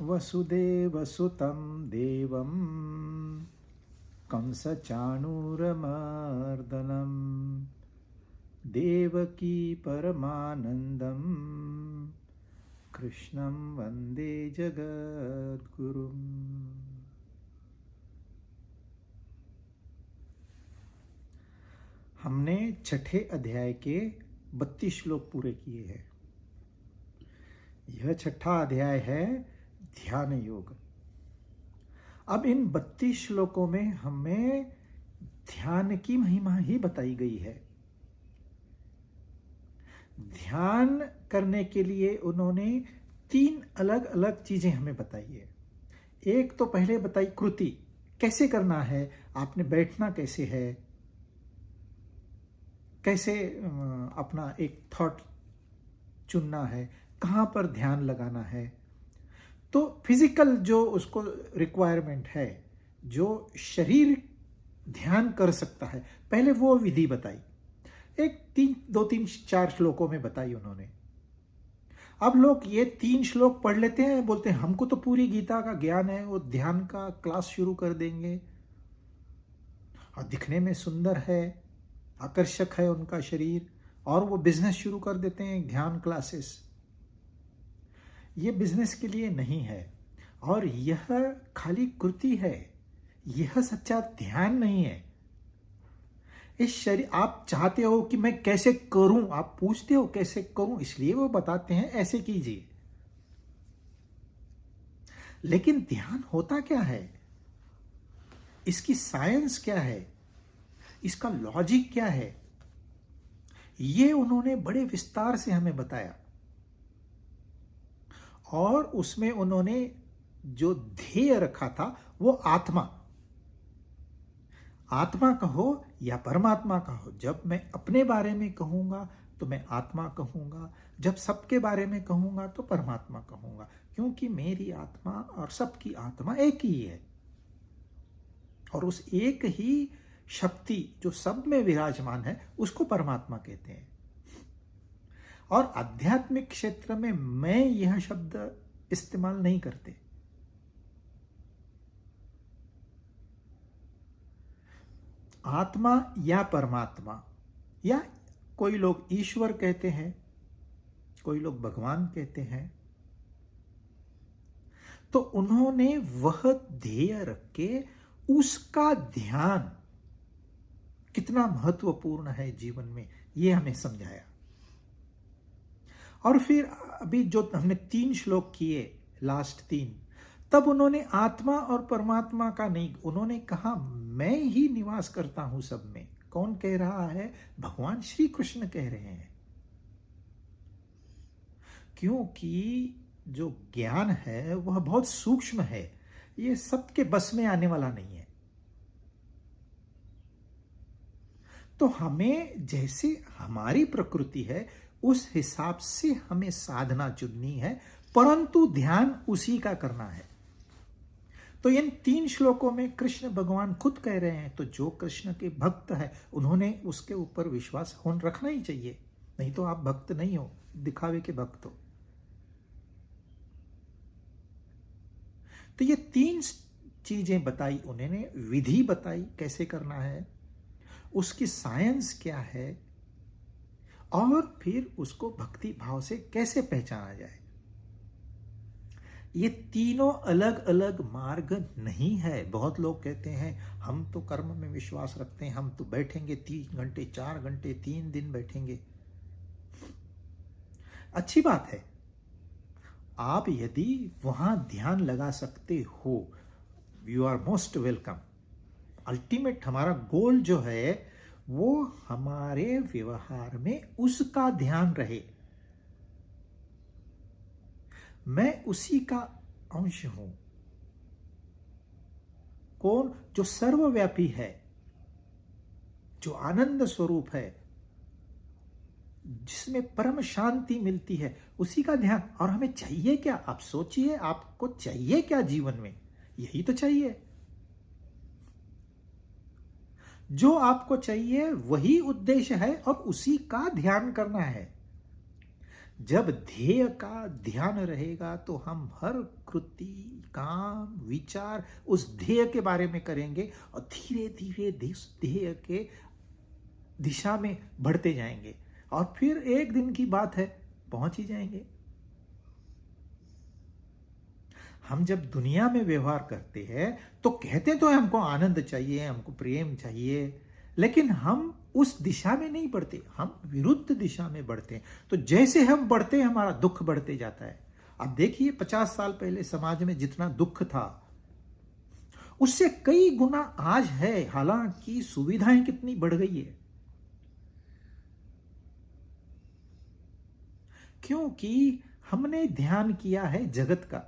वसुदेवसुतं देवं कंसचाणूरमर्दनं देवकी परमानन्दं कृष्णं वन्दे जगद्गुरुम्। हमने छठे अध्याय के 32 श्लोक पूरे किए हैं। यह छठा अध्याय है ध्यान योग। अब इन 32 श्लोकों में हमें ध्यान की महिमा ही बताई गई है। ध्यान करने के लिए उन्होंने 3 अलग अलग चीजें हमें बताई है। एक तो पहले बताई कृति, कैसे करना है, आपने बैठना कैसे है, कैसे अपना एक थॉट चुनना है, कहाँ पर ध्यान लगाना है। तो फिजिकल जो उसको रिक्वायरमेंट है, जो शरीर ध्यान कर सकता है, पहले वो विधि बताई। एक 2-3-4 श्लोकों में बताई उन्होंने। अब लोग ये 3 श्लोक पढ़ लेते हैं, बोलते हैं हमको तो पूरी गीता का ज्ञान है, वो ध्यान का क्लास शुरू कर देंगे और दिखने में सुंदर है, आकर्षक है उनका शरीर, और वो बिजनेस शुरू कर देते हैं, ध्यान क्लासेस। ये बिजनेस के लिए नहीं है और यह खाली कृति है, यह सच्चा ध्यान नहीं है। इस शरीर, आप चाहते हो कि मैं कैसे करूं, आप पूछते हो कैसे करूं, इसलिए वो बताते हैं ऐसे कीजिए। लेकिन ध्यान होता क्या है, इसकी साइंस क्या है, इसका लॉजिक क्या है, ये उन्होंने बड़े विस्तार से हमें बताया। और उसमें उन्होंने जो ध्येय रखा था वो आत्मा कहो या परमात्मा कहो। जब मैं अपने बारे में कहूंगा तो मैं आत्मा कहूंगा, जब सबके बारे में कहूंगा तो परमात्मा कहूंगा, क्योंकि मेरी आत्मा और सबकी आत्मा एक ही है। और उस एक ही शक्ति जो सब में विराजमान है उसको परमात्मा कहते हैं। और आध्यात्मिक क्षेत्र में मैं यह शब्द इस्तेमाल नहीं करते। आत्मा या परमात्मा, या कोई लोग ईश्वर कहते हैं, कोई लोग भगवान कहते हैं। तो उन्होंने वह ध्येय रख के उसका ध्यान कितना महत्वपूर्ण है जीवन में, यह हमें समझाया। और फिर अभी जो हमने 3 श्लोक किए, लास्ट 3, तब उन्होंने आत्मा और परमात्मा का नहीं, उन्होंने कहा मैं ही निवास करता हूं सब में। कौन कह रहा है? भगवान श्री कृष्ण कह रहे हैं। क्योंकि जो ज्ञान है वह बहुत सूक्ष्म है, ये सबके बस में आने वाला नहीं है। तो हमें जैसे हमारी प्रकृति है उस हिसाब से हमें साधना चुननी है, परंतु ध्यान उसी का करना है। तो इन 3 श्लोकों में कृष्ण भगवान खुद कह रहे हैं, तो जो कृष्ण के भक्त है उन्होंने उसके ऊपर विश्वास रखना ही चाहिए, नहीं तो आप भक्त नहीं हो, दिखावे के भक्त हो। तो ये 3 चीजें बताई उन्होंने, विधि बताई कैसे करना है, उसकी साइंस क्या है, और फिर उसको भक्ति भाव से कैसे पहचाना जाए। ये तीनों अलग अलग मार्ग नहीं है। बहुत लोग कहते हैं हम तो कर्म में विश्वास रखते हैं, हम तो बैठेंगे 3 घंटे 4 घंटे 3 दिन बैठेंगे। अच्छी बात है, आप यदि वहां ध्यान लगा सकते हो, you are most welcome. Ultimate हमारा गोल जो है वो हमारे व्यवहार में उसका ध्यान रहे, मैं उसी का अंश हूं। कौन? जो सर्वव्यापी है, जो आनंद स्वरूप है, जिसमें परम शांति मिलती है, उसी का ध्यान। और हमें चाहिए क्या? आप सोचिए, आपको चाहिए क्या जीवन में? यही तो चाहिए। जो आपको चाहिए वही उद्देश्य है और उसी का ध्यान करना है। जब ध्येय का ध्यान रहेगा तो हम हर कृति, काम, विचार उस ध्येय के बारे में करेंगे और धीरे धीरे इस ध्येय के दिशा में बढ़ते जाएंगे और फिर एक दिन की बात है पहुंच ही जाएंगे। हम जब दुनिया में व्यवहार करते हैं तो कहते तो हमको आनंद चाहिए, हमको प्रेम चाहिए, लेकिन हम उस दिशा में नहीं बढ़ते, हम विरुद्ध दिशा में बढ़ते हैं। तो जैसे हम बढ़ते हैं हमारा दुख बढ़ते जाता है। अब देखिए 50 साल पहले समाज में जितना दुख था उससे कई गुना आज है, हालांकि सुविधाएं कितनी बढ़ गई है। क्योंकि हमने ध्यान किया है जगत का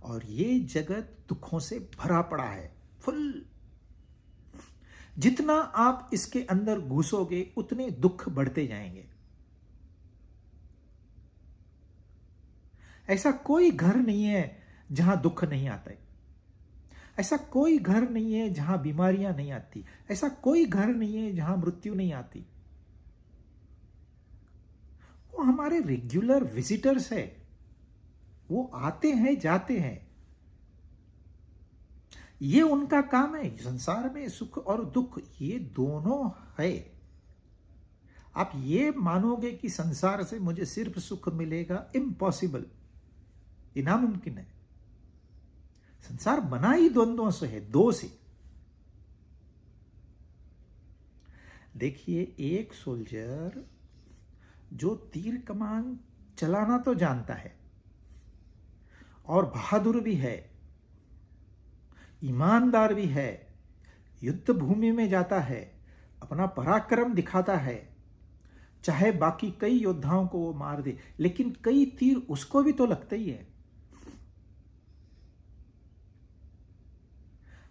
और ये जगत दुखों से भरा पड़ा है, फुल। जितना आप इसके अंदर घुसोगे उतने दुख बढ़ते जाएंगे। ऐसा कोई घर नहीं है जहां दुख नहीं आता है, ऐसा कोई घर नहीं है जहां बीमारियां नहीं आती, ऐसा कोई घर नहीं है जहां मृत्यु नहीं आती। वो हमारे रेगुलर विजिटर्स है, वो आते हैं जाते हैं, ये उनका काम है। संसार में सुख और दुख ये दोनों है। आप ये मानोगे कि संसार से मुझे सिर्फ सुख मिलेगा, इम्पॉसिबल, ये नामुमकिन है। संसार बना ही द्वंद्वों से है, दो से। देखिए एक सोल्जर जो तीर कमान चलाना तो जानता है और बहादुर भी है, ईमानदार भी है, युद्ध भूमि में जाता है, अपना पराक्रम दिखाता है, चाहे बाकी कई योद्धाओं को वो मार दे, लेकिन कई तीर उसको भी तो लगते ही है।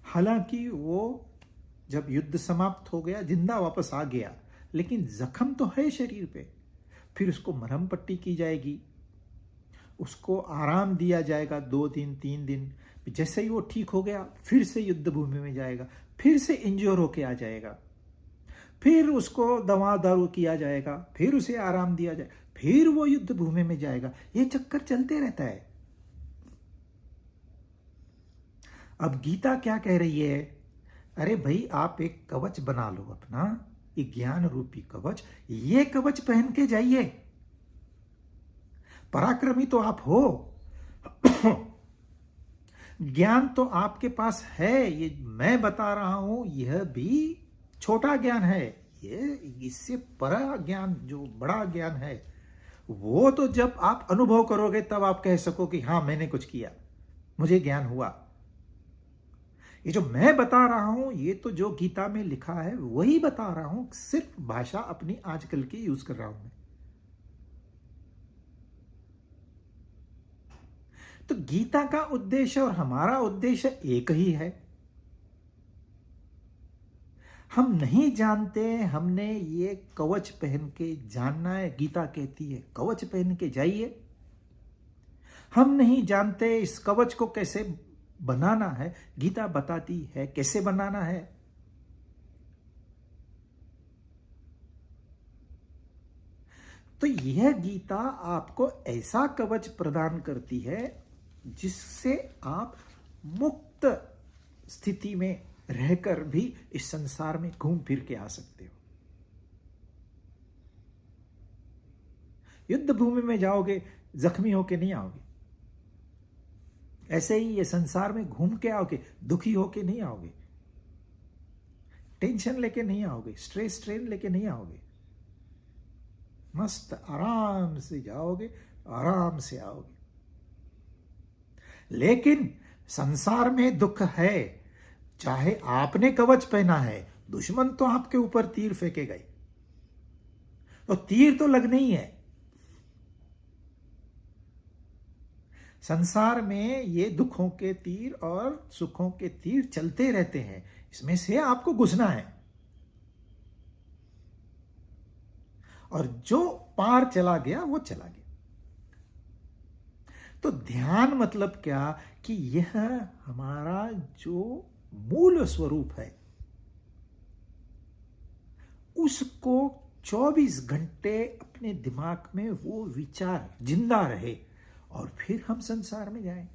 हालांकि वो जब युद्ध समाप्त हो गया जिंदा वापस आ गया, लेकिन जख्म तो है शरीर पे। फिर उसको मरहम पट्टी की जाएगी, उसको आराम दिया जाएगा 2 दिन 3 दिन। जैसे ही वो ठीक हो गया फिर से युद्ध भूमि में जाएगा, फिर से इंजोर होके आ जाएगा, फिर उसको दवा दारू किया जाएगा, फिर उसे आराम दिया जाए, फिर वो युद्ध भूमि में जाएगा। ये चक्कर चलते रहता है। अब गीता क्या कह रही है? अरे भाई आप एक कवच बना लो अपना, ये ज्ञान रूपी कवच, ये कवच पहन के जाइए। पराक्रमी तो आप हो, ज्ञान तो आपके पास है। ये मैं बता रहा हूं यह भी छोटा ज्ञान है, ये इससे बड़ा ज्ञान, जो बड़ा ज्ञान है वो तो जब आप अनुभव करोगे तब आप कह सको कि हाँ मैंने कुछ किया, मुझे ज्ञान हुआ। ये जो मैं बता रहा हूं ये तो जो गीता में लिखा है वही बता रहा हूं, सिर्फ भाषा अपनी आजकल की यूज कर रहा हूं मैं। तो गीता का उद्देश्य और हमारा उद्देश्य एक ही है। हम नहीं जानते, हमने ये कवच पहन के जानना है। गीता कहती है कवच पहन के जाइए। हम नहीं जानते इस कवच को कैसे बनाना है, गीता बताती है कैसे बनाना है। तो यह गीता आपको ऐसा कवच प्रदान करती है जिससे आप मुक्त स्थिति में रहकर भी इस संसार में घूम फिर के आ सकते हो। युद्ध भूमि में जाओगे जख्मी होके नहीं आओगे, ऐसे ही ये संसार में घूम के आओगे दुखी होके नहीं आओगे, टेंशन लेके नहीं आओगे, स्ट्रेस स्ट्रेन लेके नहीं आओगे। मस्त आराम से जाओगे, आराम से आओगे। लेकिन संसार में दुख है, चाहे आपने कवच पहना है, दुश्मन तो आपके ऊपर तीर फेंकेगा ही, तो तीर तो लगना ही है। संसार में ये दुखों के तीर और सुखों के तीर चलते रहते हैं, इसमें से आपको घुसना है। और जो पार चला गया वो चला गया। तो ध्यान मतलब क्या कि यह हमारा जो मूल स्वरूप है उसको 24 घंटे अपने दिमाग में वो विचार जिंदा रहे, और फिर हम संसार में जाएं।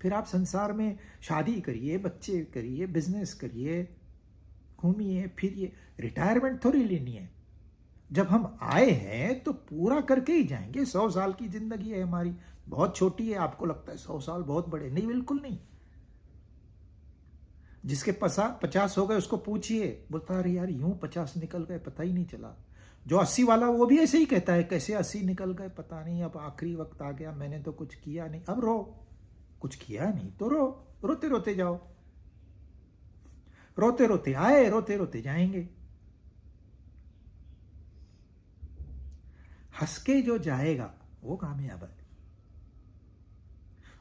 फिर आप संसार में शादी करिए, बच्चे करिए, बिजनेस करिए, घूमिए फिरिए। रिटायरमेंट थोड़ी लेनी है। जब हम आए हैं तो पूरा करके ही जाएंगे। 100 साल की जिंदगी है हमारी, बहुत छोटी है। आपको लगता है 100 साल बहुत बड़े, नहीं, बिल्कुल नहीं। जिसके 50 हो गए उसको पूछिए, बोलता अरे यार यूं 50 निकल गए, पता ही नहीं चला। जो 80 वाला वो भी ऐसे ही कहता है, कैसे 80 निकल गए पता नहीं, अब आखिरी वक्त आ गया, मैंने तो कुछ किया नहीं। अब रो, कुछ किया नहीं तो रो, रोते रोते जाओ। रोते रोते आए, रोते रोते जाएंगे। हंस के जो जाएगा वो कामयाब है,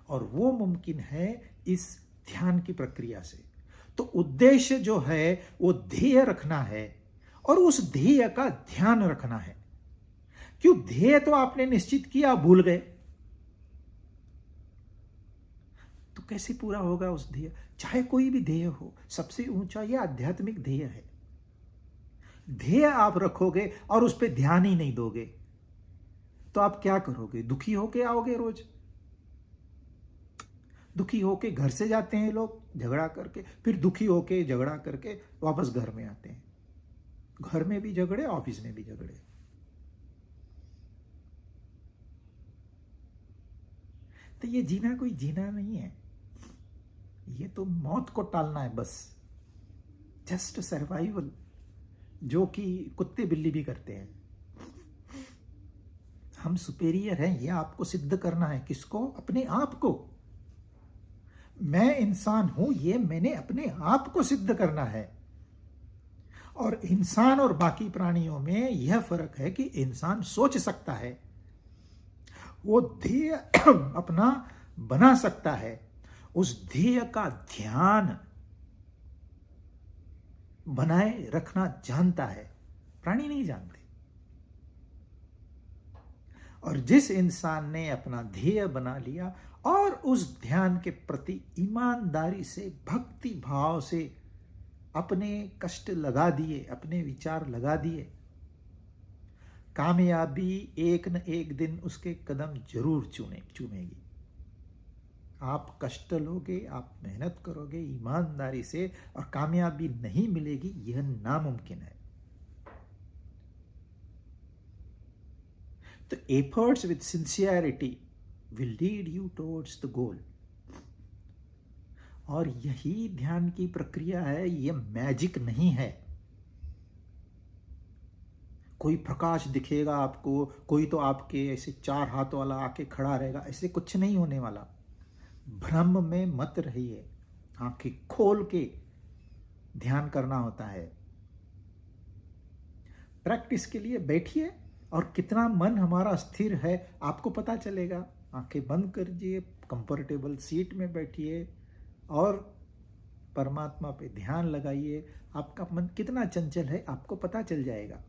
और वो मुमकिन है इस ध्यान की प्रक्रिया से। तो उद्देश्य जो है वो ध्येय रखना है, और उस ध्येय का ध्यान रखना है। क्यों? ध्येय तो आपने निश्चित किया, भूल गए तो कैसे पूरा होगा उस ध्येय? चाहे कोई भी ध्येय हो, सबसे ऊंचा यह आध्यात्मिक ध्येय है। ध्येय आप रखोगे और उस पर ध्यान ही नहीं दोगे तो आप क्या करोगे? दुखी होके आओगे रोज। दुखी होके घर से जाते हैं लोग झगड़ा करके, फिर दुखी होके झगड़ा करके वापस घर में आते हैं। घर में भी झगड़े, ऑफिस में भी झगड़े। तो ये जीना कोई जीना नहीं है, ये तो मौत को टालना है बस। जस्ट सर्वाइवल, जो कि कुत्ते बिल्ली भी करते हैं। हम सुपेरियर हैं, ये आपको सिद्ध करना है। किसको? अपने आप को। मैं इंसान हूं, ये मैंने अपने आप को सिद्ध करना है। और इंसान और बाकी प्राणियों में यह फर्क है कि इंसान सोच सकता है, वो ध्येय अपना बना सकता है, उस ध्येय का ध्यान बनाए रखना जानता है। प्राणी नहीं जानते। और जिस इंसान ने अपना ध्येय बना लिया और उस ध्यान के प्रति ईमानदारी से, भक्ति भाव से अपने कष्ट लगा दिए, अपने विचार लगा दिए, कामयाबी एक न एक दिन उसके कदम जरूर चूमेगी। आप कष्ट लोगे, आप मेहनत करोगे ईमानदारी से, और कामयाबी नहीं मिलेगी, यह नामुमकिन है। तो efforts with sincerity will lead you towards the goal। और यही ध्यान की प्रक्रिया है, यह मैजिक नहीं है। कोई प्रकाश दिखेगा आपको, कोई तो आपके ऐसे 4 हाथ वाला आके खड़ा रहेगा, ऐसे कुछ नहीं होने वाला। भ्रम में मत रहिए, आंखें खोल के ध्यान करना होता है। प्रैक्टिस के लिए बैठिए, और कितना मन हमारा स्थिर है आपको पता चलेगा। आंखें बंद करिए, कंफर्टेबल सीट में बैठिए और परमात्मा पे ध्यान लगाइए। आपका मन कितना चंचल है आपको पता चल जाएगा।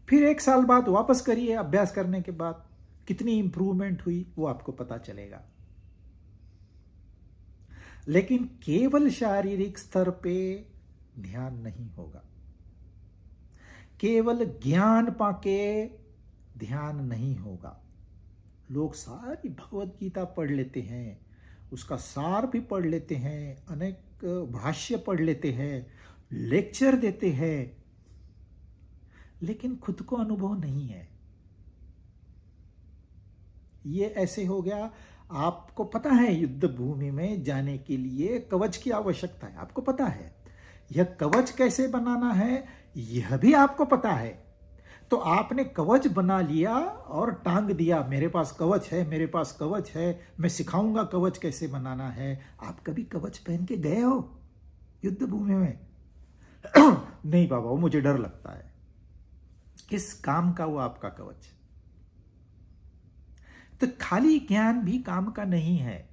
फिर 1 साल बाद वापस करिए, अभ्यास करने के बाद कितनी इंप्रूवमेंट हुई वो आपको पता चलेगा। लेकिन केवल शारीरिक स्तर पे ध्यान नहीं होगा, केवल ज्ञान पाके ध्यान नहीं होगा। लोग सारी भगवत गीता पढ़ लेते हैं, उसका सार भी पढ़ लेते हैं, अनेक भाष्य पढ़ लेते हैं, लेक्चर देते हैं, लेकिन खुद को अनुभव नहीं है। ये ऐसे हो गया, आपको पता है युद्ध भूमि में जाने के लिए कवच की आवश्यकता है, आपको पता है। यह कवच कैसे बनाना है यह भी आपको पता है। तो आपने कवच बना लिया और टांग दिया, मेरे पास कवच है, मेरे पास कवच है, मैं सिखाऊंगा कवच कैसे बनाना है। आप कभी कवच पहन के गए हो युद्ध भूमि में? नहीं बाबा, वो मुझे डर लगता है। किस काम का वो आपका कवच? तो खाली ज्ञान भी काम का नहीं है,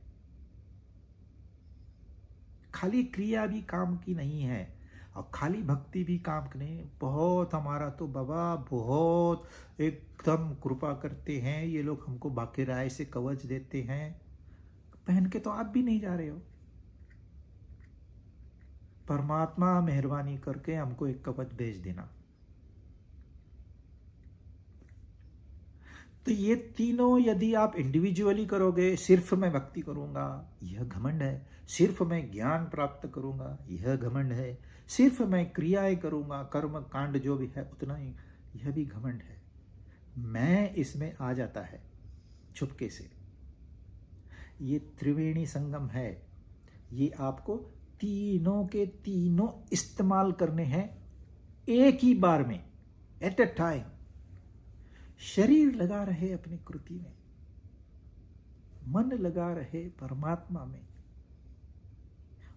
खाली क्रिया भी काम की नहीं है, और खाली भक्ति भी काम की नहीं। बहुत हमारा तो बाबा बहुत एकदम कृपा करते हैं ये लोग, हमको बाकी राय से कवच देते हैं, पहन के तो आप भी नहीं जा रहे हो। परमात्मा मेहरबानी करके हमको एक कवच भेज देना। तो ये तीनों यदि आप इंडिविजुअली करोगे, सिर्फ मैं भक्ति करूंगा, यह घमंड है। सिर्फ मैं ज्ञान प्राप्त करूंगा, यह घमंड है। सिर्फ मैं क्रियाएं करूंगा, कर्म कांड जो भी है उतना ही, यह भी घमंड है। मैं इसमें आ जाता है चुपके से। ये त्रिवेणी संगम है, ये आपको तीनों के तीनों इस्तेमाल करने हैं एक ही बार में, एट अ टाइम। शरीर लगा रहे अपनी कृति में, मन लगा रहे परमात्मा में,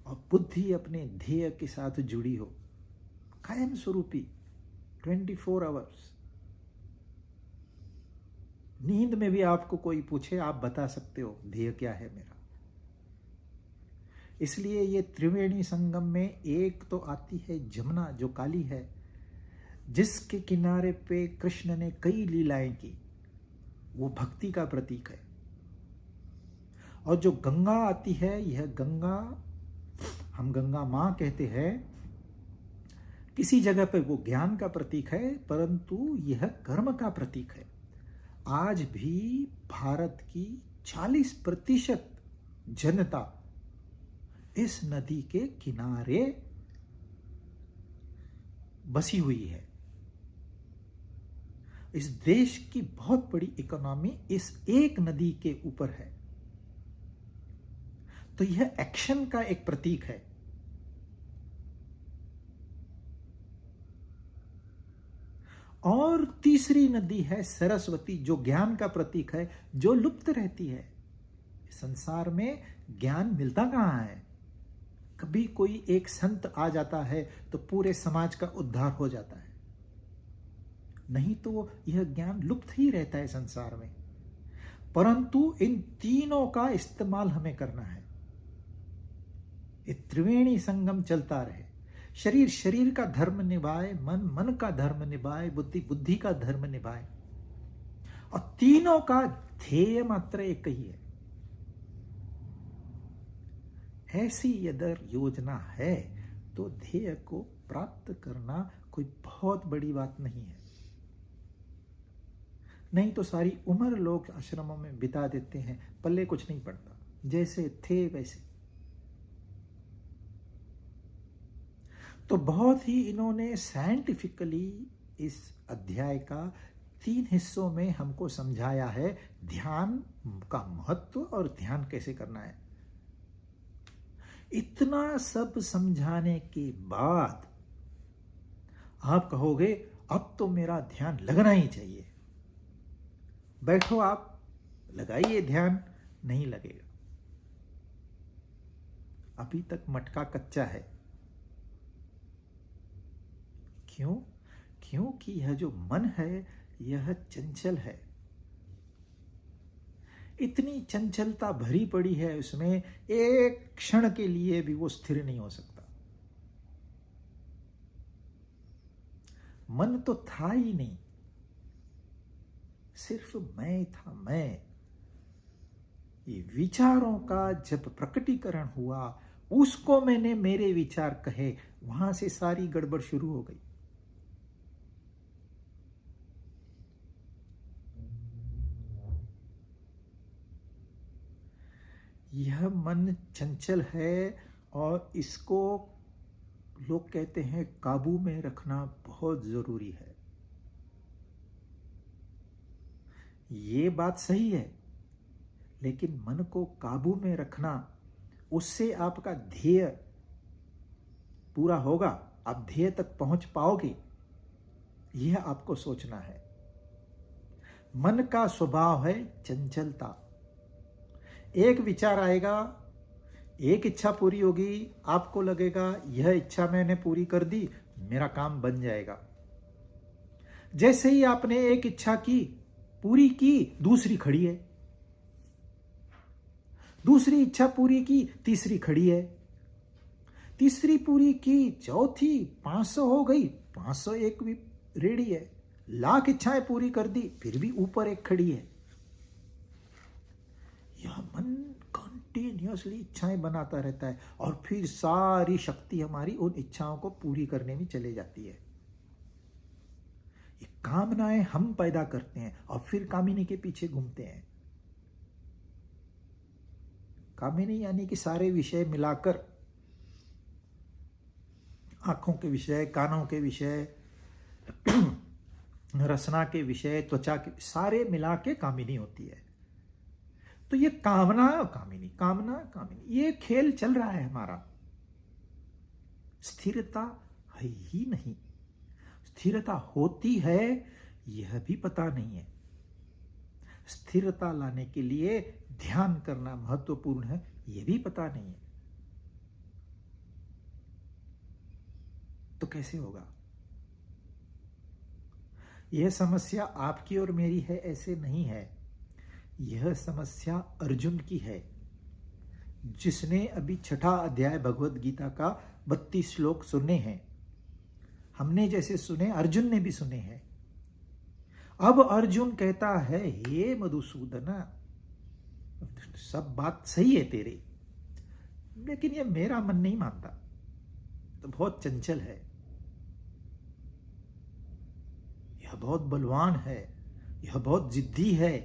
और बुद्धि अपने ध्येय के साथ जुड़ी हो, कायम स्वरूपी 24 आवर्स। नींद में भी आपको कोई पूछे, आप बता सकते हो ध्येय क्या है मेरा। इसलिए ये त्रिवेणी संगम में एक तो आती है जमुना, जो काली है, जिसके किनारे पे कृष्ण ने कई लीलाएं की, वो भक्ति का प्रतीक है। और जो गंगा आती है, यह गंगा हम गंगा माँ कहते हैं, किसी जगह पे वो ज्ञान का प्रतीक है, परंतु यह कर्म का प्रतीक है। आज भी भारत की 40% जनता इस नदी के किनारे बसी हुई है। इस देश की बहुत बड़ी इकोनॉमी इस एक नदी के ऊपर है। तो यह एक्शन का एक प्रतीक है। और तीसरी नदी है सरस्वती, जो ज्ञान का प्रतीक है, जो लुप्त रहती है। संसार में ज्ञान मिलता कहाँ है? कभी कोई एक संत आ जाता है तो पूरे समाज का उद्धार हो जाता है, नहीं तो यह ज्ञान लुप्त ही रहता है संसार में। परंतु इन तीनों का इस्तेमाल हमें करना है। ये त्रिवेणी संगम चलता रहे। शरीर शरीर का धर्म निभाए, मन मन का धर्म निभाए, बुद्धि बुद्धि का धर्म निभाए, और तीनों का ध्येय मात्र एक ही है। ऐसी यदि योजना है तो ध्येय को प्राप्त करना कोई बहुत बड़ी बात नहीं है। नहीं तो सारी उम्र लोग आश्रमों में बिता देते हैं, पल्ले कुछ नहीं पड़ता, जैसे थे वैसे। तो बहुत ही इन्होंने साइंटिफिकली इस अध्याय का 3 हिस्सों में हमको समझाया है, ध्यान का महत्व और ध्यान कैसे करना है। इतना सब समझाने के बाद आप कहोगे अब तो मेरा ध्यान लगना ही चाहिए। बैठो, आप लगाइए ध्यान, नहीं लगेगा। अभी तक मटका कच्चा है। क्यों? क्योंकि यह जो मन है यह चंचल है। इतनी चंचलता भरी पड़ी है उसमें, एक क्षण के लिए भी वो स्थिर नहीं हो सकता। मन तो था ही नहीं, सिर्फ मैं था, मैं। ये विचारों का जब प्रकटीकरण हुआ, उसको मैंने मेरे विचार कहे, वहां से सारी गड़बड़ शुरू हो गई। यह मन चंचल है और इसको लोग कहते हैं काबू में रखना बहुत जरूरी है। ये बात सही है, लेकिन मन को काबू में रखना, उससे आपका ध्येय पूरा होगा, आप ध्येय तक पहुंच पाओगे, यह आपको सोचना है। मन का स्वभाव है चंचलता। एक विचार आएगा, एक इच्छा पूरी होगी, आपको लगेगा यह इच्छा मैंने पूरी कर दी, मेरा काम बन जाएगा। जैसे ही आपने एक इच्छा की, पूरी की, दूसरी खड़ी है, दूसरी इच्छा पूरी की, तीसरी खड़ी है, तीसरी पूरी की, चौथी, 500 हो गई, 501 भी रेडी है, लाख इच्छाएं पूरी कर दी, फिर भी ऊपर एक खड़ी है। यह मन कंटिन्यूअसली इच्छाएं बनाता रहता है और फिर सारी शक्ति हमारी उन इच्छाओं को पूरी करने में चले जाती है। ये कामनाएं हम पैदा करते हैं और फिर कामिनी के पीछे घूमते हैं। कामिनी यानी कि सारे विषय मिलाकर, आंखों के विषय, कानों के विषय, रसना के विषय, त्वचा के, सारे मिला के कामिनी होती है। तो ये कामना कामिनी, कामना कामिनी, ये खेल चल रहा है हमारा। स्थिरता है ही नहीं। स्थिरता होती है यह भी पता नहीं है। स्थिरता लाने के लिए ध्यान करना महत्वपूर्ण है, यह भी पता नहीं है। तो कैसे होगा? यह समस्या आपकी और मेरी है ऐसे नहीं है। यह समस्या अर्जुन की है, जिसने अभी 6ठा अध्याय भगवत गीता का 32 श्लोक सुने हैं। हमने जैसे सुने, अर्जुन ने भी सुने हैं। अब अर्जुन कहता है, हे मधुसूदन, सब बात सही है तेरी, लेकिन यह मेरा मन नहीं मानता, तो बहुत चंचल है, यह बहुत बलवान है, यह बहुत जिद्दी है।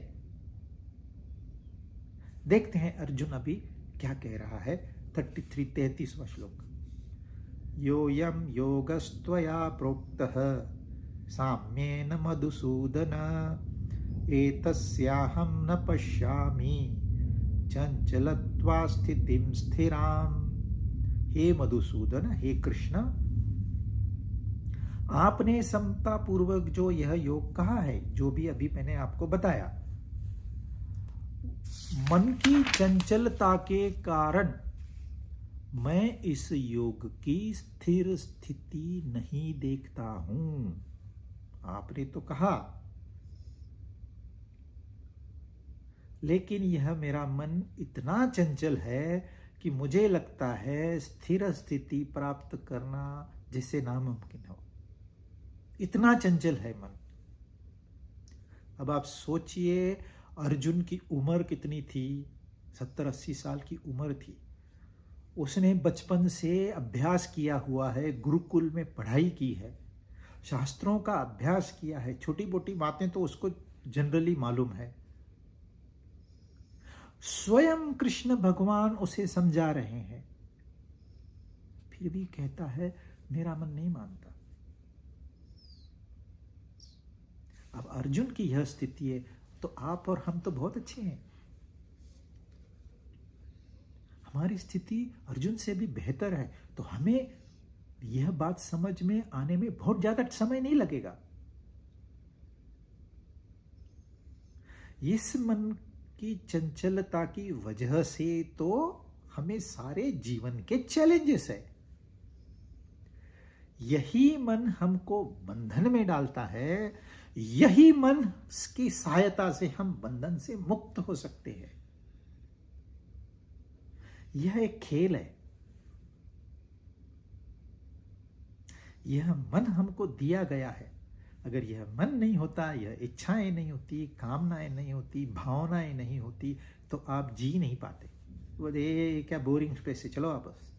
देखते हैं अर्जुन अभी क्या कह रहा है। 33वां श्लोक। योऽयं योगस्त्वया प्रोक्तः साम्येन मधुसूदन एतस्याहं न पश्यामि चंचलत्वा स्थितिं स्थिराम। हे मधुसूदन, हे कृष्ण, आपने समता पूर्वक जो यह योग कहा है, जो भी अभी मैंने आपको बताया, मन की चंचलता के कारण मैं इस योग की स्थिर स्थिति नहीं देखता हूं। आपने तो कहा, लेकिन यह मेरा मन इतना चंचल है कि मुझे लगता है स्थिर स्थिति प्राप्त करना जिससे नामुमकिन हो। इतना चंचल है मन। अब आप सोचिए, अर्जुन की उम्र कितनी थी? 70-80 साल की उम्र थी। उसने बचपन से अभ्यास किया हुआ है, गुरुकुल में पढ़ाई की है, शास्त्रों का अभ्यास किया है, छोटी मोटी बातें तो उसको जनरली मालूम है। स्वयं कृष्ण भगवान उसे समझा रहे हैं, फिर भी कहता है मेरा मन नहीं मानता। अब अर्जुन की यह स्थिति है, तो आप और हम तो बहुत अच्छे हैं। हमारी स्थिति अर्जुन से भी बेहतर है, तो हमें यह बात समझ में आने में बहुत ज्यादा समय नहीं लगेगा। इस मन की चंचलता की वजह से तो हमें सारे जीवन के चैलेंजेस है। यही मन हमको बंधन में डालता है। यही मन की सहायता से हम बंधन से मुक्त हो सकते हैं। यह एक खेल है। यह मन हमको दिया गया है। अगर यह मन नहीं होता, यह इच्छाएं नहीं होती, कामनाएं नहीं होती, भावनाएं नहीं होती, तो आप जी नहीं पाते। बोले क्या बोरिंग स्पेस है, चलो वापस।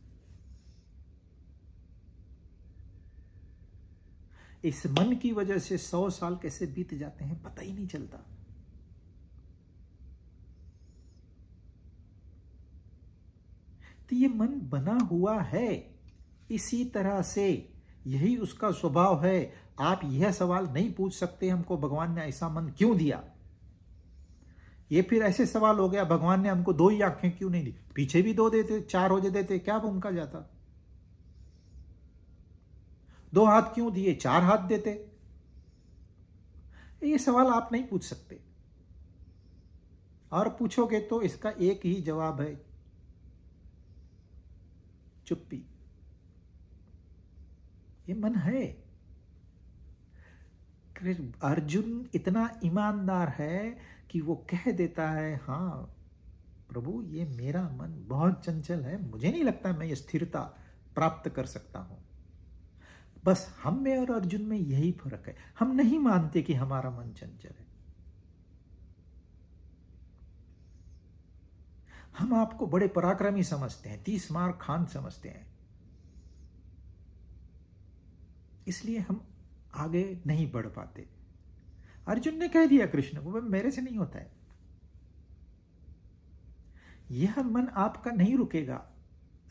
इस मन की वजह से 100 साल कैसे बीत जाते हैं पता ही नहीं चलता। तो ये मन बना हुआ है इसी तरह से, यही उसका स्वभाव है। आप यह सवाल नहीं पूछ सकते हमको भगवान ने ऐसा मन क्यों दिया। ये फिर ऐसे सवाल हो गया, भगवान ने हमको 2 ही आंखें क्यों नहीं दी, पीछे भी 2 देते, 4 हो देते, क्या उनका जाता। 2 हाथ क्यों दिए, 4 हाथ देते। ये सवाल आप नहीं पूछ सकते, और पूछोगे तो इसका एक ही जवाब है, चुप्पी। ये मन है। अर्जुन इतना ईमानदार है कि वो कह देता है, हाँ प्रभु, ये मेरा मन बहुत चंचल है, मुझे नहीं लगता मैं ये स्थिरता प्राप्त कर सकता हूं। बस हम में और अर्जुन में यही फर्क है, हम नहीं मानते कि हमारा मन चंचल है। हम आपको बड़े पराक्रमी समझते हैं, 30 मार खान समझते हैं, इसलिए हम आगे नहीं बढ़ पाते। अर्जुन ने कह दिया कृष्ण को, मेरे से नहीं होता है, यह मन आपका नहीं रुकेगा,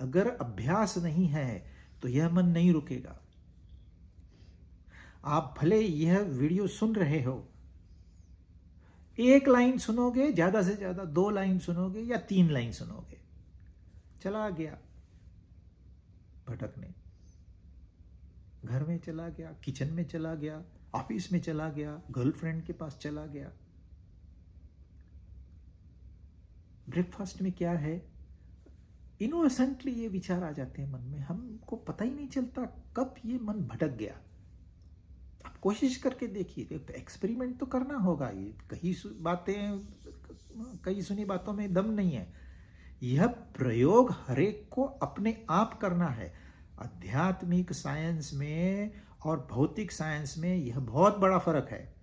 अगर अभ्यास नहीं है तो यह मन नहीं रुकेगा। आप भले यह वीडियो सुन रहे हो, एक लाइन सुनोगे, ज्यादा से ज्यादा 2 लाइन सुनोगे या 3 लाइन सुनोगे, चला गया भटकने, घर में चला गया, किचन में चला गया, ऑफिस में चला गया, गर्लफ्रेंड के पास चला गया। ब्रेकफास्ट में क्या है, इनोसेंटली ये विचार आ जाते हैं मन में, हमको पता ही नहीं चलता कब ये मन भटक गया। आप कोशिश करके देखिए, एक्सपेरिमेंट तो करना होगा। ये कई सुनी बातों में दम नहीं है। यह प्रयोग हरेक को अपने आप करना है। आध्यात्मिक साइंस में और भौतिक साइंस में यह बहुत बड़ा फर्क है।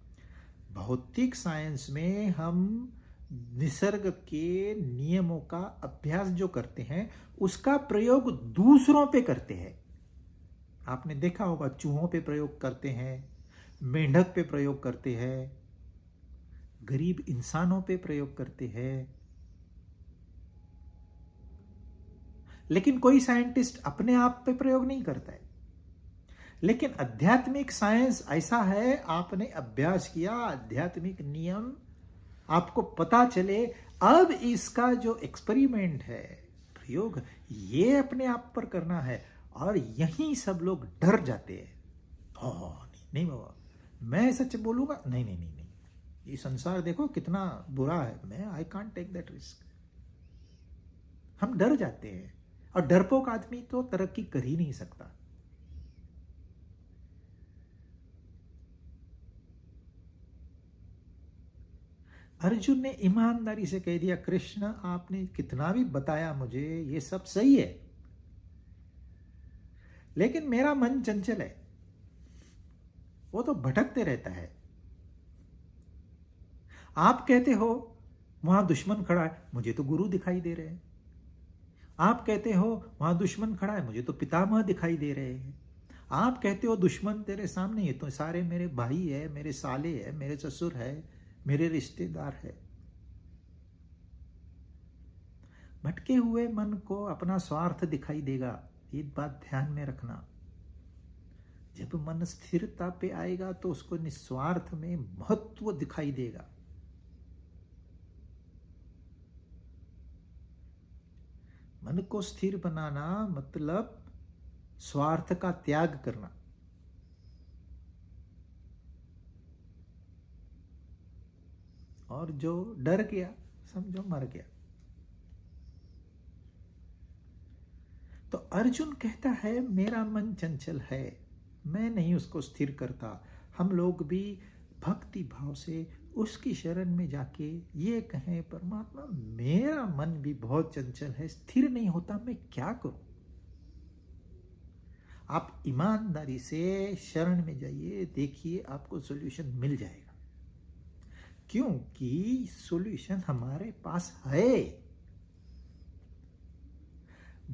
भौतिक साइंस में हम निसर्ग के नियमों का अभ्यास जो करते हैं उसका प्रयोग दूसरों पे करते हैं। आपने देखा होगा, चूहों पे प्रयोग करते हैं, मेंढक पे प्रयोग करते हैं, गरीब इंसानों पे प्रयोग करते हैं। लेकिन कोई साइंटिस्ट अपने आप पे प्रयोग नहीं करता है। लेकिन आध्यात्मिक साइंस ऐसा है, आपने अभ्यास किया, आध्यात्मिक नियम आपको पता चले, अब इसका जो एक्सपेरिमेंट है, प्रयोग, ये अपने आप पर करना है। और यहीं सब लोग डर जाते हैं। नहीं बाबा, मैं सच बोलूंगा, नहीं नहीं नहीं नहीं, ये संसार देखो कितना बुरा है, I can't take that risk. हम डर जाते हैं, और डरपोक आदमी तो तरक्की कर ही नहीं सकता। अर्जुन ने ईमानदारी से कह दिया, कृष्ण आपने कितना भी बताया मुझे, ये सब सही है, लेकिन मेरा मन चंचल है, वो तो भटकते रहता है। आप कहते हो वहां दुश्मन खड़ा है, मुझे तो गुरु दिखाई दे रहे हैं। आप कहते हो वहां दुश्मन खड़ा है, मुझे तो पितामह दिखाई दे रहे हैं। आप कहते हो दुश्मन तेरे सामने, ये तो सारे मेरे भाई है, मेरे साले है, मेरे ससुर है, मेरे रिश्तेदार है। भटके हुए मन को अपना स्वार्थ दिखाई देगा, ये बात ध्यान में रखना। जब मन स्थिरता पे आएगा तो उसको निस्वार्थ में महत्व दिखाई देगा। मन को स्थिर बनाना मतलब स्वार्थ का त्याग करना। और जो डर गया समझो मर गया। तो अर्जुन कहता है मेरा मन चंचल है, मैं नहीं उसको स्थिर करता। हम लोग भी भक्ति भाव से उसकी शरण में जाके ये कहें, परमात्मा मेरा मन भी बहुत चंचल है, स्थिर नहीं होता, मैं क्या करूं। आप ईमानदारी से शरण में जाइए, देखिए आपको सॉल्यूशन मिल जाएगा। क्योंकि सॉल्यूशन हमारे पास है।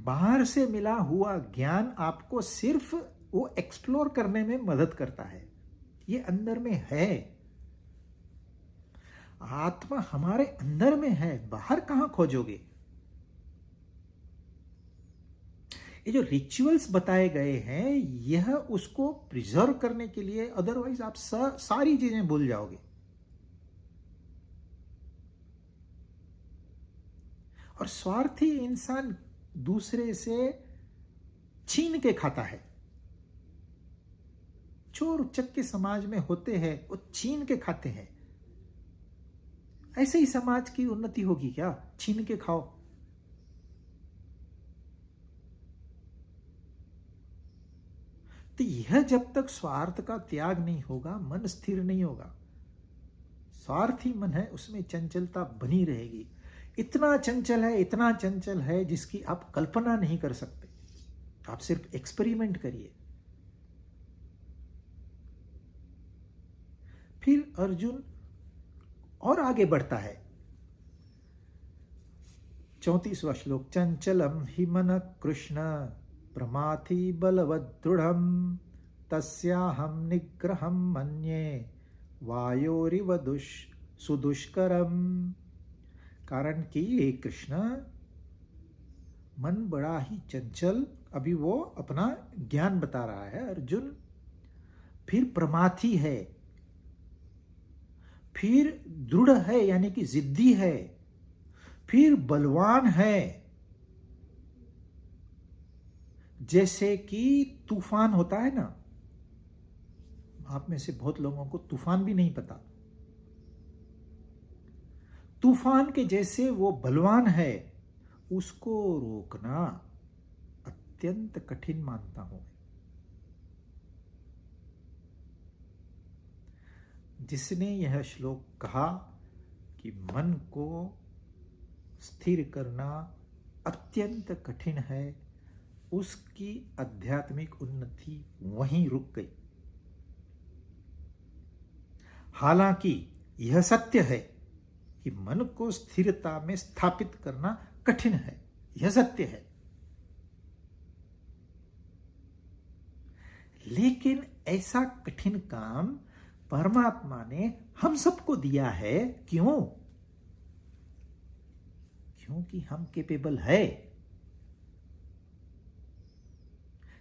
बाहर से मिला हुआ ज्ञान आपको सिर्फ वो एक्सप्लोर करने में मदद करता है, ये अंदर में है। आत्मा हमारे अंदर में है, बाहर कहां खोजोगे। ये जो रिचुअल्स बताए गए हैं यह उसको प्रिजर्व करने के लिए, अदरवाइज आप सारी चीजें भूल जाओगे। और स्वार्थी इंसान दूसरे से छीन के खाता है। चोर उच्चक समाज में होते हैं, वो छीन के खाते हैं। ऐसे ही समाज की उन्नति होगी क्या? छीन के खाओ। तो यह जब तक स्वार्थ का त्याग नहीं होगा, मन स्थिर नहीं होगा। स्वार्थी मन है उसमें चंचलता बनी रहेगी। इतना चंचल है जिसकी आप कल्पना नहीं कर सकते। आप सिर्फ एक्सपेरिमेंट करिए। फिर अर्जुन और आगे बढ़ता है। 34वां श्लोक, चंचलम हि मन कृष्ण प्रमाथि बलवद दृढ़म तस्याहं निग्रहं मन्ये वायोरिव सुदुष्करम। कारण कि ये कृष्ण मन बड़ा ही चंचल, अभी वो अपना ज्ञान बता रहा है अर्जुन, फिर प्रमाथी है, फिर दृढ़ है यानी कि जिद्दी है, फिर बलवान है। जैसे कि तूफान होता है ना, आप में से बहुत लोगों को तूफान भी नहीं पता। तूफान के जैसे वो बलवान है, उसको रोकना अत्यंत कठिन मानता हूं। जिसने यह श्लोक कहा कि मन को स्थिर करना अत्यंत कठिन है, उसकी आध्यात्मिक उन्नति वहीं रुक गई। हालांकि यह सत्य है कि मन को स्थिरता में स्थापित करना कठिन है, यह सत्य है। लेकिन ऐसा कठिन काम परमात्मा ने हम सबको दिया है। क्यों? क्योंकि हम कैपेबल है।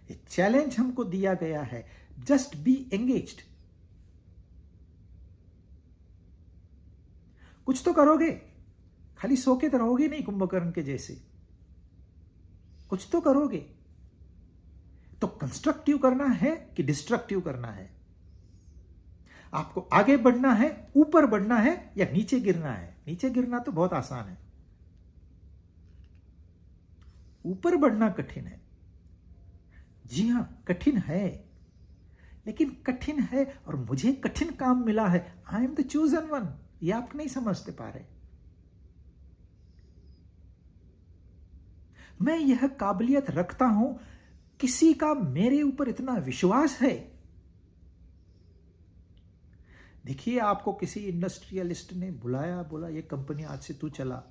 ये चैलेंज हमको दिया गया है, जस्ट बी एंगेज्ड। कुछ तो करोगे, खाली सो के तो रहोगे नहीं कुंभकर्ण के जैसे, कुछ तो करोगे। तो कंस्ट्रक्टिव करना है कि डिस्ट्रक्टिव करना है? आपको आगे बढ़ना है, ऊपर बढ़ना है, या नीचे गिरना है? नीचे गिरना तो बहुत आसान है, ऊपर बढ़ना कठिन है। जी हां, कठिन है, लेकिन कठिन है और मुझे कठिन काम मिला है। I am the chosen one. ये आप नहीं समझते पा रहे। मैं यह काबिलियत रखता हूं, किसी का मेरे ऊपर इतना विश्वास है। देखिए, आपको किसी इंडस्ट्रियलिस्ट ने बुलाया, बोला ये कंपनी आज से तू चला।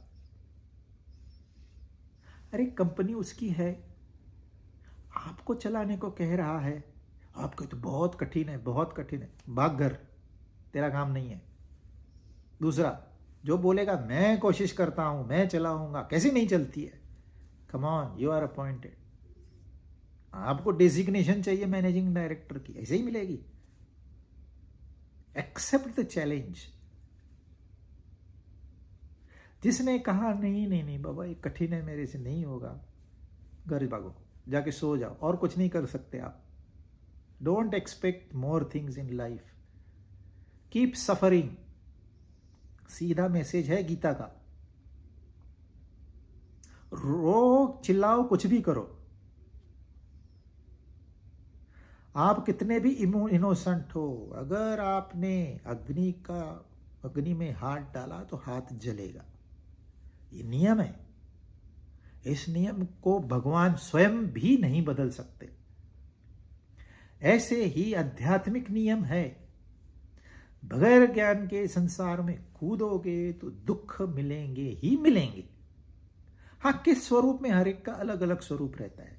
अरे कंपनी उसकी है, आपको चलाने को कह रहा है, आपको तो बहुत कठिन है, बहुत कठिन है, भाग घर, तेरा काम नहीं है। दूसरा जो बोलेगा मैं कोशिश करता हूं, मैं चलाऊंगा, कैसी नहीं चलती है? Come on, you are appointed. आपको डेजिग्नेशन चाहिए मैनेजिंग डायरेक्टर की, ऐसे ही मिलेगी। Accept the challenge. जिसने कहा नहीं नहीं नहीं बाबा ये कठिन है, मेरे से नहीं होगा, घर भागो, जाके सो जाओ, और कुछ नहीं कर सकते आप। Don't expect more things in life, keep suffering. सीधा मैसेज है गीता का। रो, चिल्लाओ, कुछ भी करो, आप कितने भी इनोसेंट हो, अगर आपने अग्नि में हाथ डाला तो हाथ जलेगा। ये नियम है। इस नियम को भगवान स्वयं भी नहीं बदल सकते। ऐसे ही आध्यात्मिक नियम है। बगैर ज्ञान के संसार में कूदोगे तो दुख मिलेंगे ही मिलेंगे। हाँ, किस स्वरूप में, हर एक का अलग अलग स्वरूप रहता है,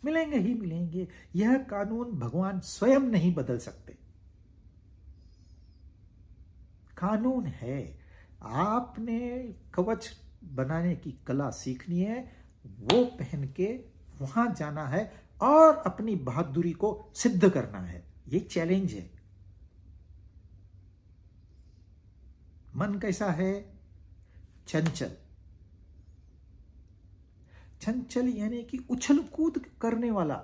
मिलेंगे ही मिलेंगे। यह कानून भगवान स्वयं नहीं बदल सकते। कानून है। आपने कवच बनाने की कला सीखनी है, वो पहन के वहां जाना है और अपनी बहादुरी को सिद्ध करना है। ये चैलेंज है। मन कैसा है? चंचल। चंचल यानी कि उछल कूद करने वाला,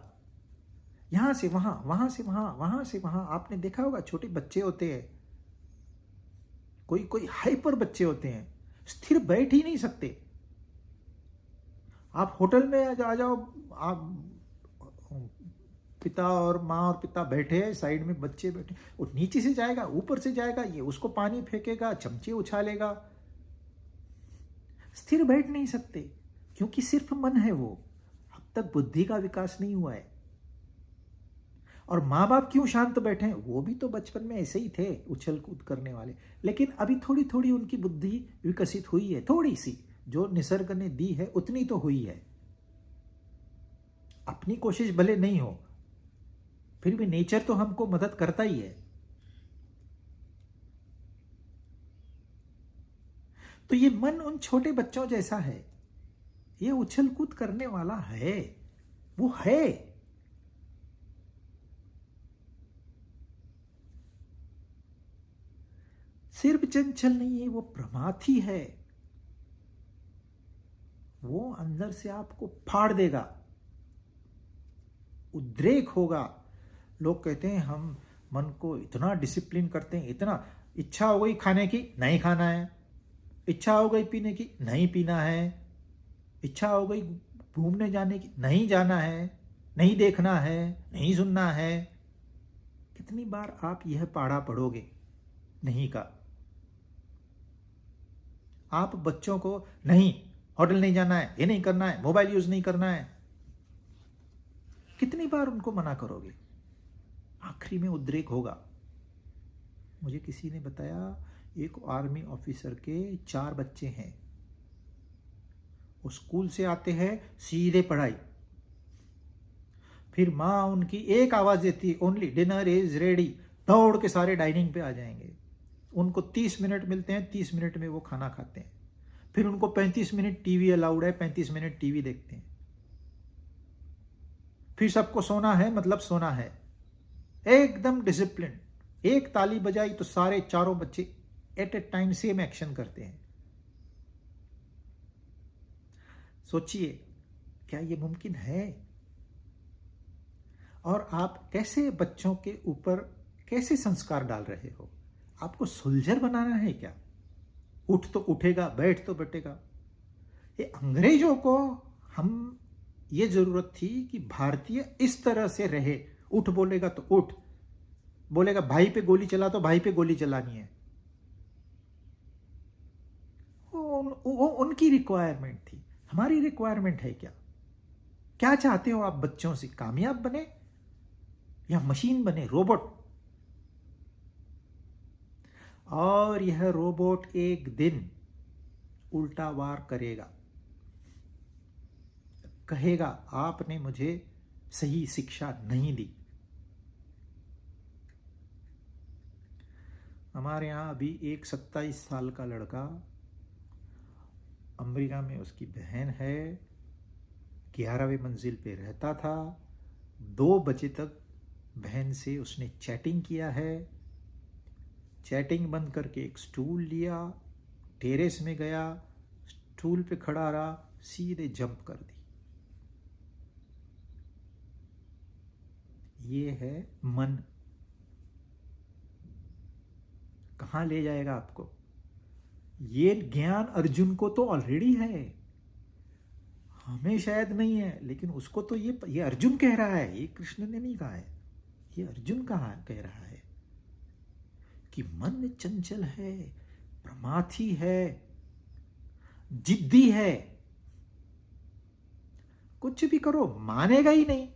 यहां से वहां, वहां से वहां, वहां से वहां। आपने देखा होगा छोटे बच्चे होते हैं, कोई कोई हाइपर बच्चे होते हैं, स्थिर बैठ ही नहीं सकते। आप होटल में आ जाओ, आप पिता और माँ और पिता बैठे हैं, साइड में बच्चे बैठे, वो नीचे से जाएगा, ऊपर से जाएगा, ये उसको पानी फेंकेगा, चमचे उछालेगा। स्थिर बैठ नहीं सकते, क्योंकि सिर्फ मन है वो, अब तक बुद्धि का विकास नहीं हुआ है। और माँ बाप क्यों शांत बैठे हैं? वो भी तो बचपन में ऐसे ही थे, उछल कूद करने वाले, लेकिन अभी थोड़ी थोड़ी उनकी बुद्धि विकसित हुई है, थोड़ी सी, जो निसर्ग ने दी है उतनी तो हुई है। अपनी कोशिश भले नहीं हो, फिर भी नेचर तो हमको मदद करता ही है। तो ये मन उन छोटे बच्चों जैसा है, ये उछल कूद करने वाला है, वो है। सिर्फ चंचल नहीं है, वो प्रमाथी है। वो अंदर से आपको फाड़ देगा, उद्रेक होगा। लोग कहते हैं हम मन को इतना डिसिप्लिन करते हैं, इतना, इच्छा हो गई खाने की, नहीं खाना है, इच्छा हो गई पीने की, नहीं पीना है, इच्छा हो गई घूमने जाने की, नहीं जाना है, नहीं देखना है, नहीं सुनना है। कितनी बार आप यह पाढ़ा पढ़ोगे नहीं का? आप बच्चों को नहीं, होटल नहीं जाना है, ये नहीं करना है, मोबाइल यूज नहीं करना है, कितनी बार उनको मना करोगे? आखिरी में उद्रेक होगा। मुझे किसी ने बताया, एक आर्मी ऑफिसर के 4 बच्चे हैं, वो स्कूल से आते हैं सीधे पढ़ाई, फिर माँ उनकी एक आवाज देती है, ओनली डिनर इज रेडी, दौड़ के सारे डाइनिंग पे आ जाएंगे। उनको 30 मिनट मिलते हैं, 30 मिनट में वो खाना खाते हैं, फिर उनको 35 मिनट टीवी अलाउड है, 35 मिनट टीवी देखते हैं, फिर सबको सोना है, मतलब सोना है, एकदम डिसिप्लिन। एक ताली बजाई तो सारे चारों बच्चे at a time same action करते हैं। सोचिए, क्या ये मुमकिन है? और आप कैसे बच्चों के ऊपर कैसे संस्कार डाल रहे हो? आपको सुलझर बनाना है क्या? उठ तो उठेगा, बैठ तो बैठेगा। ये अंग्रेजों को हम, ये जरूरत थी कि भारतीय इस तरह से रहे, उठ बोलेगा तो उठ, बोलेगा भाई पे गोली चला तो भाई पे गोली चलानी है। वो उनकी रिक्वायरमेंट थी, हमारी रिक्वायरमेंट है क्या? क्या चाहते हो आप बच्चों से? कामयाब बने या मशीन बने, रोबोट? और यह रोबोट एक दिन उल्टा वार करेगा, कहेगा आपने मुझे सही शिक्षा नहीं दी। हमारे यहाँ अभी एक 27 साल का लड़का, अमेरिका में उसकी बहन है, 11वीं मंजिल पे रहता था, 2 बजे तक बहन से उसने चैटिंग किया है। चैटिंग बंद करके एक स्टूल लिया, टेरेस में गया, स्टूल पे खड़ा रहा, सीधे जंप कर दी। ये है मन। कहाँ ले जाएगा आपको? ये ज्ञान अर्जुन को तो ऑलरेडी है, हमें शायद नहीं है, लेकिन उसको तो ये अर्जुन कह रहा है, ये कृष्ण ने नहीं कहा है, ये अर्जुन कह रहा है कि मन चंचल है, प्रमाथी है, जिद्दी है, कुछ भी करो मानेगा ही नहीं।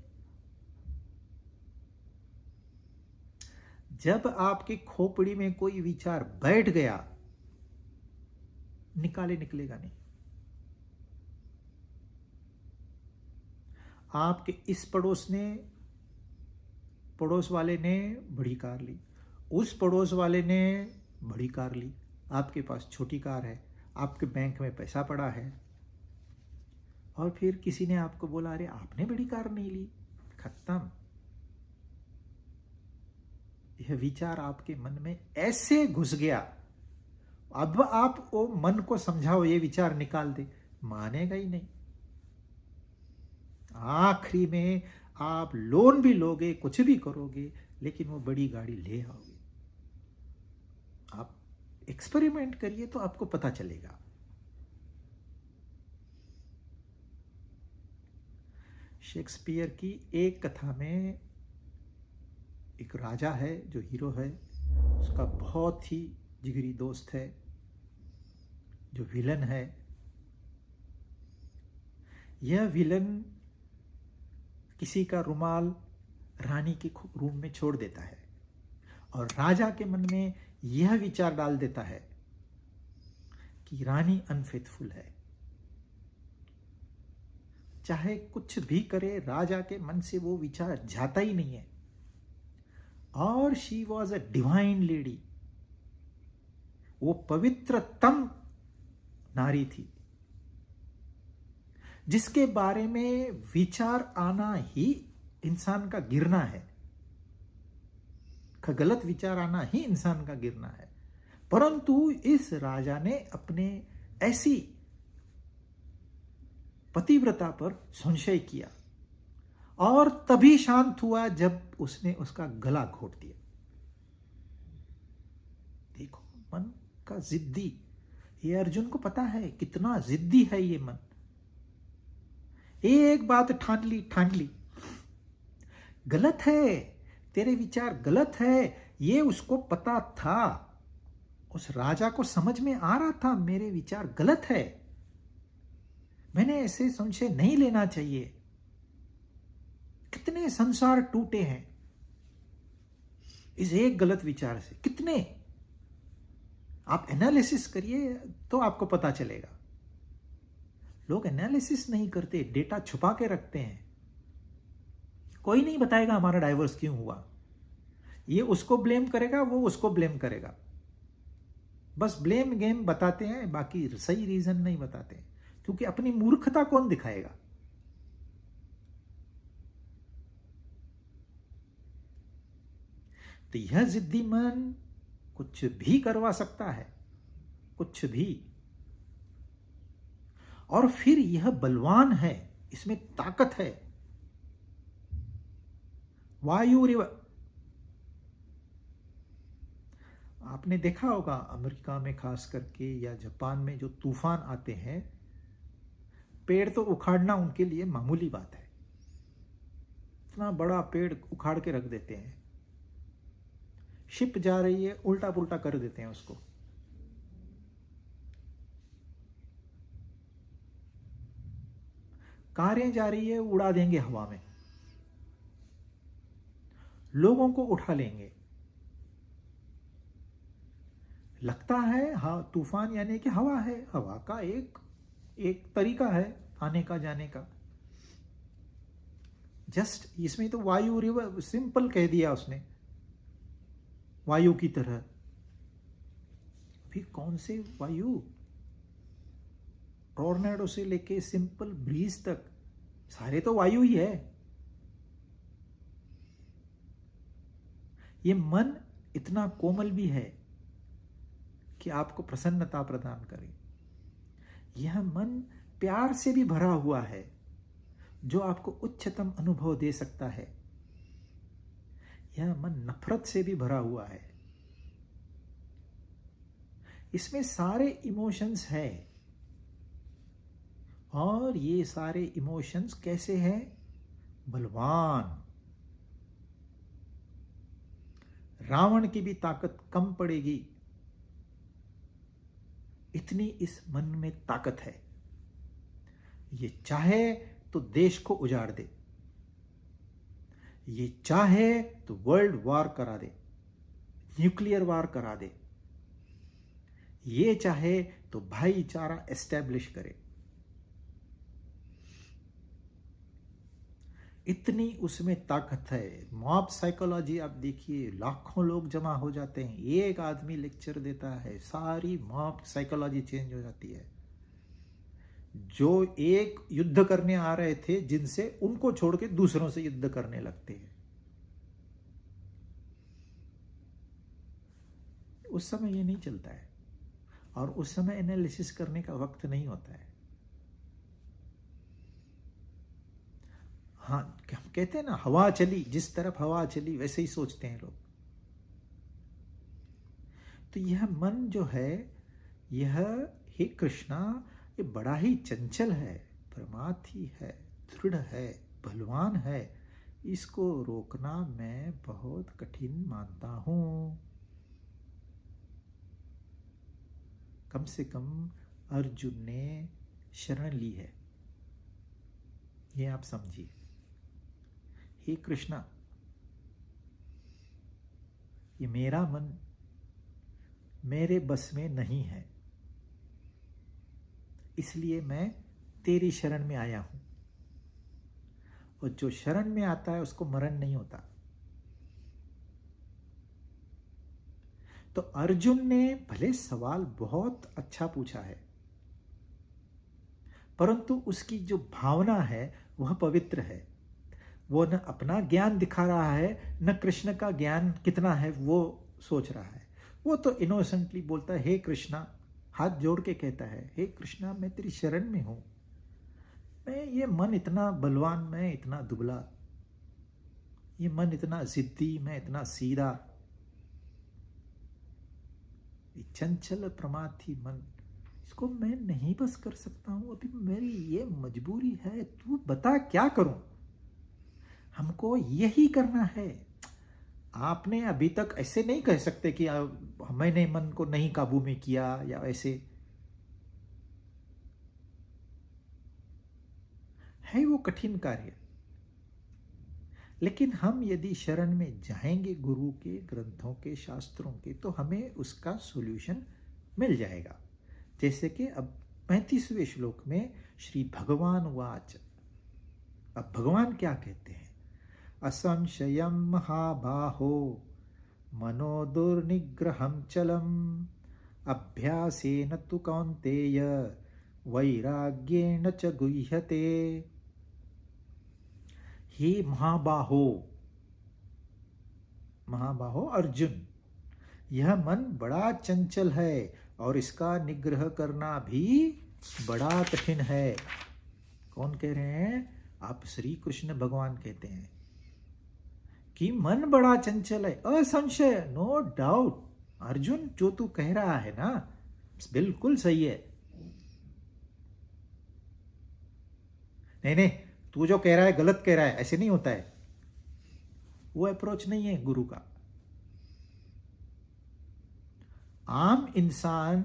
जब आपके खोपड़ी में कोई विचार बैठ गया, निकलेगा नहीं। आपके इस पड़ोस वाले ने बड़ी कार ली, उस पड़ोस वाले ने बड़ी कार ली, आपके पास छोटी कार है, आपके बैंक में पैसा पड़ा है, और फिर किसी ने आपको बोला अरे आपने बड़ी कार नहीं ली, खत्म। यह विचार आपके मन में ऐसे घुस गया, अब आप वो मन को समझाओ ये विचार निकाल दे, मानेगा ही नहीं। आखिरी में आप लोन भी लोगे, कुछ भी करोगे, लेकिन वो बड़ी गाड़ी ले आओगे। आप एक्सपेरिमेंट करिए तो आपको पता चलेगा। शेक्सपियर की एक कथा में एक राजा है जो हीरो है, उसका बहुत ही जिगरी दोस्त है जो विलन है। यह विलन किसी का रुमाल रानी के रूम में छोड़ देता है और राजा के मन में यह विचार डाल देता है कि रानी अनफेथफुल है। चाहे कुछ भी करे, राजा के मन से वो विचार जाता ही नहीं है। और she was a divine lady, वो पवित्रतम नारी थी, जिसके बारे में विचार आना ही इंसान का गिरना है, गलत विचार आना ही इंसान का गिरना है। परंतु इस राजा ने अपने ऐसी पतिव्रता पर संशय किया और तभी शांत हुआ जब उसने उसका गला घोट दिया। देखो मन का जिद्दी, ये अर्जुन को पता है कितना जिद्दी है ये मन। एक बात ठान ली, गलत है, तेरे विचार गलत है, ये उसको पता था। उस राजा को समझ में आ रहा था मेरे विचार गलत है, मैंने ऐसे संशय नहीं लेना चाहिए। कितने संसार टूटे हैं इस एक गलत विचार से, कितने। आप एनालिसिस करिए तो आपको पता चलेगा। लोग एनालिसिस नहीं करते, डेटा छुपा के रखते हैं। कोई नहीं बताएगा हमारा डाइवोर्स क्यों हुआ, ये उसको ब्लेम करेगा, वो उसको ब्लेम करेगा। बस ब्लेम गेम बताते हैं, बाकी सही रीजन नहीं बताते, क्योंकि अपनी मूर्खता कौन दिखाएगा। तो यह जिद्दी मन कुछ भी करवा सकता है, कुछ भी। और फिर यह बलवान है, इसमें ताकत है। वायु, आपने देखा होगा अमेरिका में खास करके या जापान में जो तूफान आते हैं, पेड़ तो उखाड़ना उनके लिए मामूली बात है। इतना बड़ा पेड़ उखाड़ के रख देते हैं, शिप जा रही है उल्टा पुल्टा कर देते हैं उसको। कारें जा रही है उड़ा देंगे हवा में, लोगों को उठा लेंगे। लगता है हाँ तूफान यानी कि हवा है, हवा का एक तरीका है आने का जाने का। जस्ट इसमें तो वायु रिवर सिंपल कह दिया उसने, वायु की तरह। अभी कौन से वायु, टॉर्नेडो से लेके सिंपल ब्रीज तक सारे तो वायु ही है। ये मन इतना कोमल भी है कि आपको प्रसन्नता प्रदान करे। यह मन प्यार से भी भरा हुआ है, जो आपको उच्चतम अनुभव दे सकता है। यह मन नफरत से भी भरा हुआ है, इसमें सारे इमोशंस है। और ये सारे इमोशंस कैसे हैं? बलवान। रावण की भी ताकत कम पड़ेगी, इतनी इस मन में ताकत है। ये चाहे तो देश को उजाड़ दे, ये चाहे तो वर्ल्ड वॉर करा दे, न्यूक्लियर वॉर करा दे, ये चाहे तो भाईचारा एस्टैब्लिश करे। इतनी उसमें ताकत है। मॉब साइकोलॉजी आप देखिए, लाखों लोग जमा हो जाते हैं, एक आदमी लेक्चर देता है, सारी मॉब साइकोलॉजी चेंज हो जाती है। जो एक युद्ध करने आ रहे थे जिनसे, उनको छोड़ के दूसरों से युद्ध करने लगते हैं। उस समय ये नहीं चलता है, और उस समय एनालिसिस करने का वक्त नहीं होता है। हाँ, हम कहते हैं ना, हवा चली, जिस तरफ हवा चली वैसे ही सोचते हैं लोग। तो यह मन जो है, यह हे कृष्णा, ये बड़ा ही चंचल है, प्रमाथी है, दृढ़ है, बलवान है। इसको रोकना मैं बहुत कठिन मानता हूं। कम से कम अर्जुन ने शरण ली है, ये आप समझिए। हे कृष्णा, ये मेरा मन मेरे बस में नहीं है, इसलिए मैं तेरी शरण में आया हूं। और जो शरण में आता है उसको मरण नहीं होता। तो अर्जुन ने भले सवाल बहुत अच्छा पूछा है, परंतु उसकी जो भावना है वह पवित्र है। वो न अपना ज्ञान दिखा रहा है, न कृष्ण का ज्ञान कितना है वो सोच रहा है। वो तो इनोसेंटली बोलता है, हे कृष्णा, हाथ जोड़ के कहता है, हे कृष्णा मैं तेरी शरण में हूं। मैं ये मन इतना बलवान, मैं इतना दुबला, ये मन इतना जिद्दी, मैं इतना सीधा, चंचल प्रमाथी मन, इसको मैं नहीं बस कर सकता हूं। अभी मेरी ये मजबूरी है, तू बता क्या करूं। हमको यही करना है। आपने अभी तक ऐसे नहीं कह सकते कि मैंने मन को नहीं काबू में किया या ऐसे है, वो कठिन कार्य। लेकिन हम यदि शरण में जाएंगे गुरु के, ग्रंथों के, शास्त्रों के, तो हमें उसका सॉल्यूशन मिल जाएगा। जैसे कि अब 35वें श्लोक में श्री भगवान वाच, अब भगवान क्या कहते हैं, असंशयम महाबाहो मनो दुर्निग्रहम चलम अभ्यासेन तु कौन्तेय वैराग्येण च गुह्यते। हे महाबाहो, महाबाहो अर्जुन, यह मन बड़ा चंचल है और इसका निग्रह करना भी बड़ा कठिन है। कौन कह रहे हैं? आप श्री कृष्ण भगवान कहते हैं कि मन बड़ा चंचल है, असंशय, नो डाउट। अर्जुन, जो तू कह रहा है ना, बिल्कुल सही है। नहीं नहीं, तू जो कह रहा है गलत कह रहा है, ऐसे नहीं होता है। वो अप्रोच नहीं है गुरु का। आम इंसान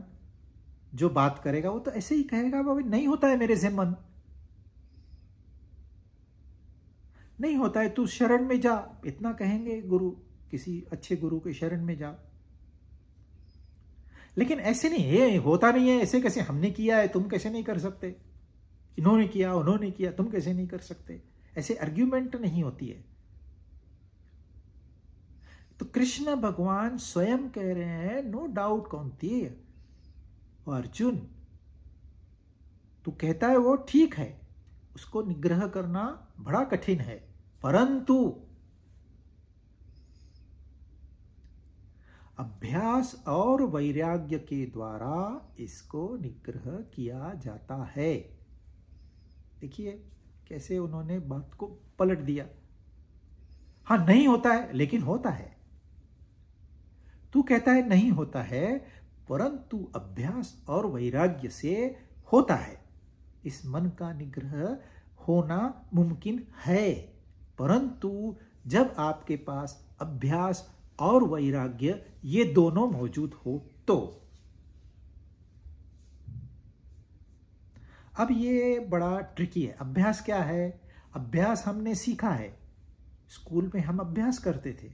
जो बात करेगा वो तो ऐसे ही कहेगा, बाबा नहीं होता है मेरे से मन, नहीं होता है, तू शरण में जा, इतना कहेंगे गुरु, किसी अच्छे गुरु के शरण में जा। लेकिन ऐसे नहीं, ये होता नहीं है, ऐसे कैसे, हमने किया है तुम कैसे नहीं कर सकते, इन्होंने किया उन्होंने किया तुम कैसे नहीं कर सकते, ऐसे आर्ग्यूमेंट नहीं होती है। तो कृष्ण भगवान स्वयं कह रहे हैं, नो डाउट कौन्तेय, अर्जुन तू कहता है वो ठीक है, उसको निग्रह करना बड़ा कठिन है, परंतु अभ्यास और वैराग्य के द्वारा इसको निग्रह किया जाता है। देखिए कैसे उन्होंने बात को पलट दिया। हाँ नहीं होता है, लेकिन होता है। तू कहता है नहीं होता है, परंतु अभ्यास और वैराग्य से होता है। इस मन का निग्रह होना मुमकिन है, परंतु जब आपके पास अभ्यास और वैराग्य ये दोनों मौजूद हो तो। अब ये बड़ा ट्रिकी है। अभ्यास क्या है? अभ्यास हमने सीखा है, स्कूल में हम अभ्यास करते थे।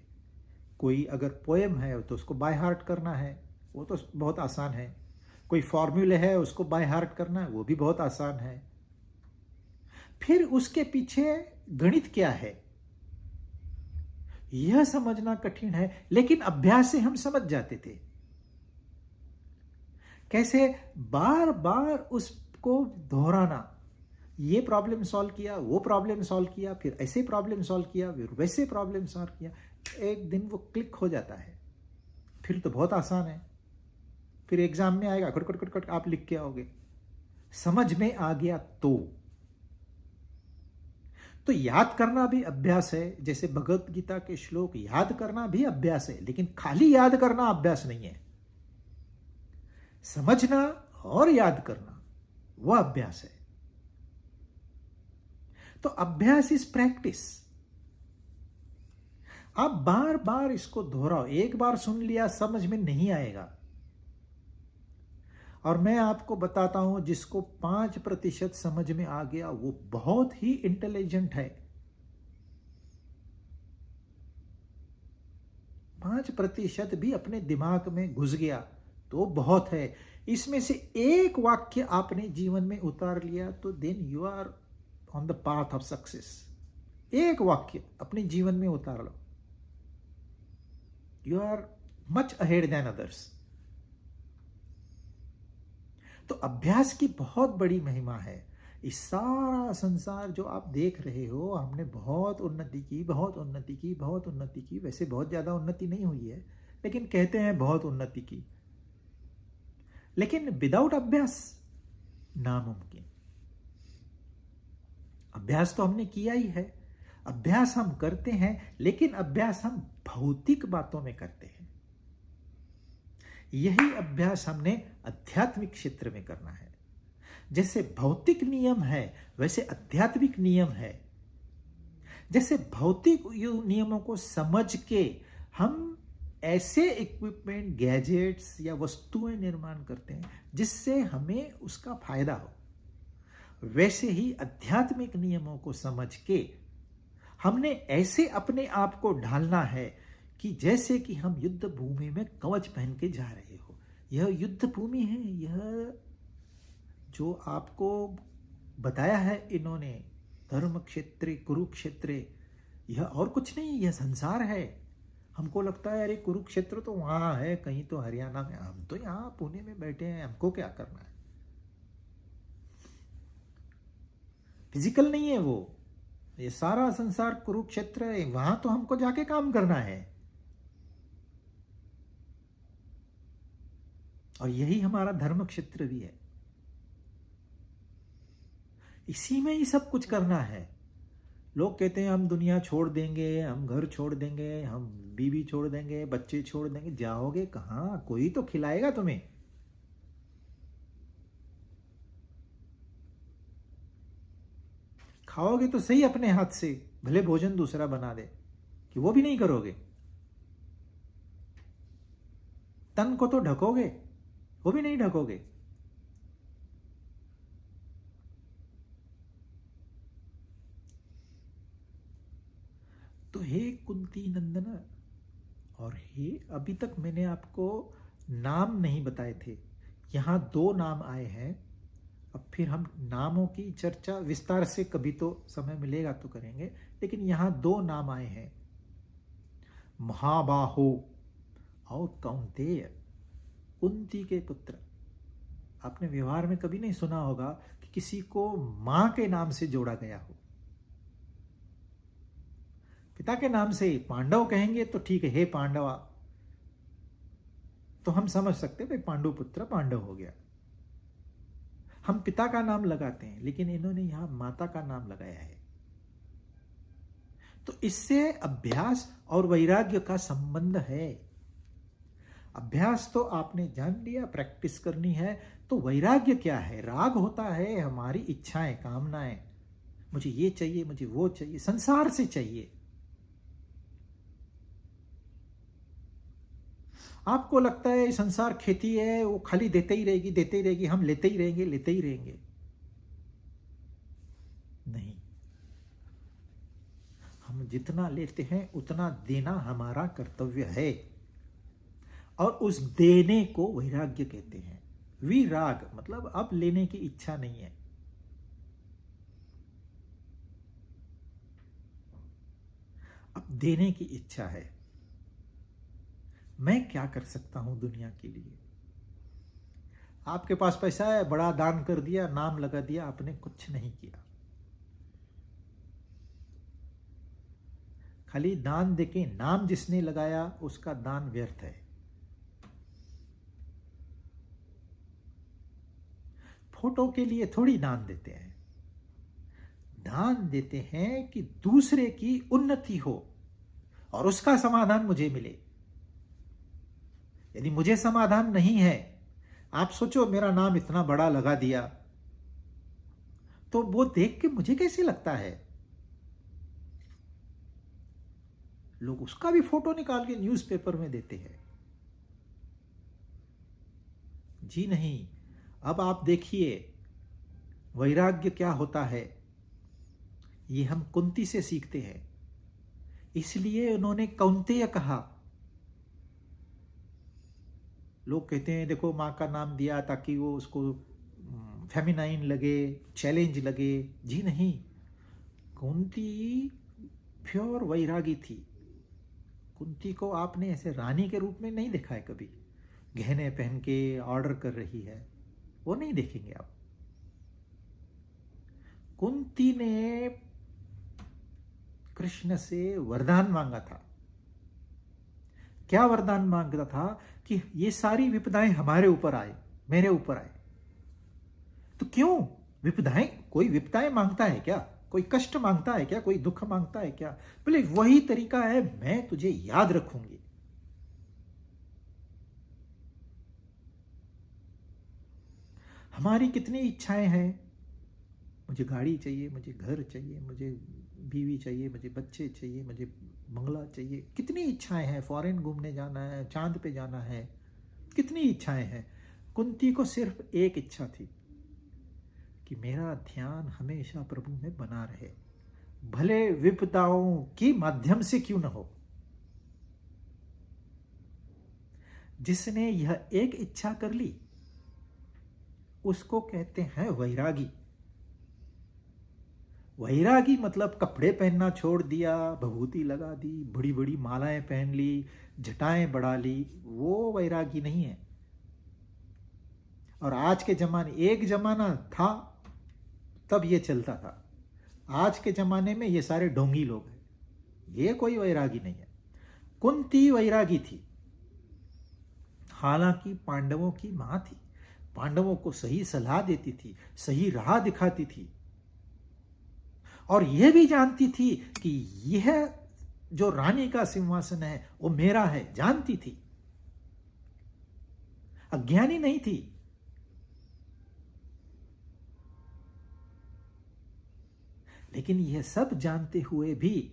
कोई अगर पोएम है तो उसको बाय हार्ट करना है, वो तो बहुत आसान है। कोई फॉर्मूले है उसको बाय हार्ट करना है, वो भी बहुत आसान है। फिर उसके पीछे गणित क्या है यह समझना कठिन है, लेकिन अभ्यास से हम समझ जाते थे। कैसे? बार बार उसको दोहराना, ये प्रॉब्लम सॉल्व किया, वो प्रॉब्लम सॉल्व किया, फिर ऐसे प्रॉब्लम सॉल्व किया, फिर वैसे प्रॉब्लम सॉल्व किया, एक दिन वो क्लिक हो जाता है। फिर तो बहुत आसान है, फिर एग्जाम में आएगा, कट कट कट कट आप लिख के आओगे। समझ में आ गया तो याद करना भी अभ्यास है। जैसे भगवत गीता के श्लोक याद करना भी अभ्यास है, लेकिन खाली याद करना अभ्यास नहीं है। समझना और याद करना वह अभ्यास है। तो अभ्यास इज प्रैक्टिस। आप बार बार इसको दोहराओ। एक बार सुन लिया समझ में नहीं आएगा। और मैं आपको बताता हूं, जिसको 5% समझ में आ गया वो बहुत ही इंटेलिजेंट है। 5% भी अपने दिमाग में घुस गया तो बहुत है। इसमें से एक वाक्य आपने जीवन में उतार लिया तो then you are on the path of success. एक वाक्य अपने जीवन में उतार लो, you are much ahead then others. तो अभ्यास की बहुत बड़ी महिमा है। इस सारा संसार जो आप देख रहे हो, हमने बहुत उन्नति की, बहुत उन्नति की, बहुत उन्नति की। वैसे बहुत ज़्यादा उन्नति नहीं हुई है, लेकिन कहते हैं बहुत उन्नति की। लेकिन विदाउट अभ्यास नामुमकिन। अभ्यास तो हमने किया ही है, अभ्यास हम करते हैं, लेकिन अभ्यास हम भौतिक बातों में करते हैं। यही अभ्यास हमने आध्यात्मिक क्षेत्र में करना है। जैसे भौतिक नियम है, वैसे आध्यात्मिक नियम है। जैसे भौतिक नियमों को समझ के हम ऐसे इक्विपमेंट, गैजेट्स या वस्तुएं निर्माण करते हैं जिससे हमें उसका फायदा हो, वैसे ही आध्यात्मिक नियमों को समझ के हमने ऐसे अपने आप को ढालना है कि जैसे कि हम युद्ध भूमि में कवच पहन के जा रहे हो। यह युद्ध भूमि है, यह जो आपको बताया है इन्होंने, धर्म क्षेत्र कुरुक्षेत्र, यह और कुछ नहीं, यह संसार है। हमको लगता है अरे कुरुक्षेत्र तो वहाँ है कहीं, तो हरियाणा में, हम तो यहाँ पुणे में बैठे हैं, हमको क्या करना है। फिजिकल नहीं है वो, ये सारा संसार कुरुक्षेत्र है, वहां तो हमको जाके काम करना है। और यही हमारा धर्म क्षेत्र भी है, इसी में ही सब कुछ करना है। लोग कहते हैं हम दुनिया छोड़ देंगे, हम घर छोड़ देंगे, हम बीवी छोड़ देंगे, बच्चे छोड़ देंगे। जाओगे कहाँ? कोई तो खिलाएगा तुम्हें। खाओगे तो सही अपने हाथ से, भले भोजन दूसरा बना दे, कि वो भी नहीं करोगे। तन को तो ढकोगे, वो भी नहीं ढकोगे। तो हे कुंती नंदन, और हे, अभी तक मैंने आपको नाम नहीं बताए थे, यहां 2 नाम आए हैं। अब फिर हम नामों की चर्चा विस्तार से कभी तो समय मिलेगा तो करेंगे, लेकिन यहां 2 नाम आए हैं, महाबाहो और कौंतेय, कुंती के पुत्र। आपने व्यवहार में कभी नहीं सुना होगा कि किसी को मां के नाम से जोड़ा गया हो। पिता के नाम से पांडव कहेंगे तो ठीक है, हे पांडवा, तो हम समझ सकते भाई पांडु पुत्र पांडव हो गया। हम पिता का नाम लगाते हैं, लेकिन इन्होंने यहां माता का नाम लगाया है। तो इससे अभ्यास और वैराग्य का संबंध है। अभ्यास तो आपने जान लिया, प्रैक्टिस करनी है। तो वैराग्य क्या है? राग होता है हमारी इच्छाएं, कामनाएं, मुझे ये चाहिए, मुझे वो चाहिए, संसार से चाहिए। आपको लगता है संसार खेती है, वो खाली देते ही रहेगी, देते ही रहेगी, हम लेते ही रहेंगे, लेते ही रहेंगे। नहीं, हम जितना लेते हैं उतना देना हमारा कर्तव्य है, और उस देने को वैराग्य कहते हैं। विराग मतलब अब लेने की इच्छा नहीं है। अब देने की इच्छा है। मैं क्या कर सकता हूं दुनिया के लिए? आपके पास पैसा है, बड़ा दान कर दिया, नाम लगा दिया, आपने कुछ नहीं किया। खाली दान देके नाम जिसने लगाया उसका दान व्यर्थ है। फोटो के लिए थोड़ी दान देते हैं, दान देते हैं कि दूसरे की उन्नति हो और उसका समाधान मुझे मिले। यदि मुझे समाधान नहीं है, आप सोचो मेरा नाम इतना बड़ा लगा दिया, तो वो देख के मुझे कैसे लगता है? लोग उसका भी फोटो निकाल के न्यूज़पेपर में देते हैं। जी नहीं, अब आप देखिए वैराग्य क्या होता है, ये हम कुंती से सीखते हैं। इसलिए उन्होंने कौंतेय कहा। लोग कहते हैं देखो माँ का नाम दिया ताकि वो उसको फेमिनाइन लगे, चैलेंज लगे। जी नहीं, कुंती प्योर वैरागी थी। कुंती को आपने ऐसे रानी के रूप में नहीं देखा है कभी, गहने पहन के ऑर्डर कर रही है, वो नहीं देखेंगे आप। कुंती ने कृष्ण से वरदान मांगा था। क्या वरदान मांगता था? कि ये सारी विपदाएं हमारे ऊपर आए, मेरे ऊपर आए। तो क्यों विपदाएं? कोई विपदाएं मांगता है क्या? कोई कष्ट मांगता है क्या? कोई दुख मांगता है क्या? बोले वही तरीका है, मैं तुझे याद रखूंगी। हमारी कितनी इच्छाएं हैं, मुझे गाड़ी चाहिए, मुझे घर चाहिए, मुझे बीवी चाहिए, मुझे बच्चे चाहिए, मुझे बंगला चाहिए, कितनी इच्छाएं हैं, फॉरेन घूमने जाना है, चांद पे जाना है, कितनी इच्छाएं हैं। कुंती को सिर्फ एक इच्छा थी कि मेरा ध्यान हमेशा प्रभु में बना रहे, भले विपदाओं के माध्यम से क्यों न हो। जिसने यह एक इच्छा कर ली उसको कहते हैं वैरागी। वैरागी मतलब कपड़े पहनना छोड़ दिया, भभूति लगा दी, बड़ी बड़ी मालाएं पहन ली, जटाएं बढ़ा ली, वो वैरागी नहीं है। और आज के जमाने, एक जमाना था तब ये चलता था, आज के जमाने में ये सारे ढोंगी लोग हैं, ये कोई वैरागी नहीं है। कुंती वैरागी थी, हालांकि पांडवों की मां थी, पांडवों को सही सलाह देती थी, सही राह दिखाती थी, और यह भी जानती थी कि यह जो रानी का सिंहासन है वो मेरा है, जानती थी, अज्ञानी नहीं थी। लेकिन यह सब जानते हुए भी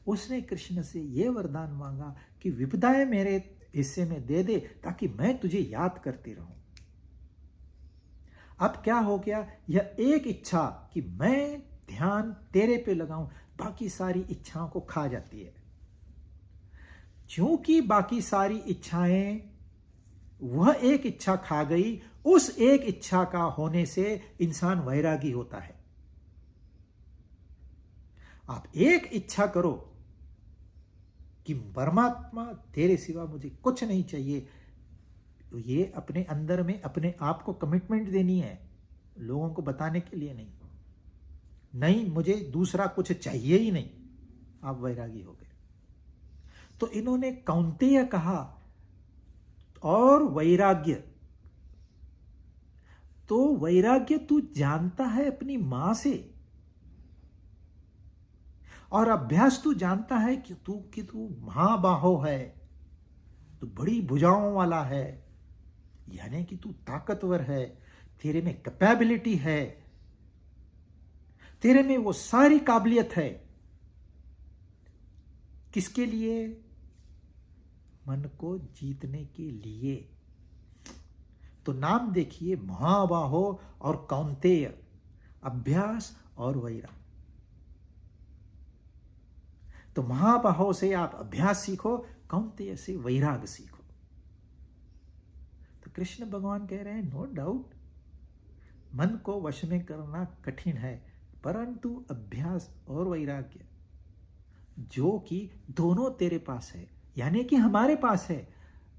उसने कृष्ण से यह वरदान मांगा कि विपदाएं मेरे हिस्से में दे दे ताकि मैं तुझे याद करती रहूं। अब क्या हो गया? यह एक इच्छा कि मैं ध्यान तेरे पे लगाऊं, बाकी सारी इच्छाओं को खा जाती है। क्योंकि बाकी सारी इच्छाएं, वह एक इच्छा खा गई, उस एक इच्छा का होने से इंसान वैरागी होता है। आप एक इच्छा करो कि परमात्मा तेरे सिवा मुझे कुछ नहीं चाहिए, तो ये अपने अंदर में अपने आप को कमिटमेंट देनी है, लोगों को बताने के लिए नहीं। नहीं, मुझे दूसरा कुछ चाहिए ही नहीं, आप वैरागी हो गए। तो इन्होंने कौन्तेय कहा और वैराग्य, तो वैराग्य तू जानता है अपनी मां से, और अभ्यास तू जानता है कि तू महाबाहो है, तू बड़ी भुजाओं वाला है, यानी कि तू ताकतवर है, तेरे में कैपेबिलिटी है, तेरे में वो सारी काबिलियत है। किसके लिए? मन को जीतने के लिए। तो नाम देखिए, महाबाहो और कौन्तेय, अभ्यास और वैराग। तो महाबाहो से आप अभ्यास सीखो, कौन्तेय से वैराग सीखो। तो कृष्ण भगवान कह रहे हैं, नो डाउट मन को वश में करना कठिन है, परंतु अभ्यास और वैराग्य जो कि दोनों तेरे पास है, यानी कि हमारे पास है।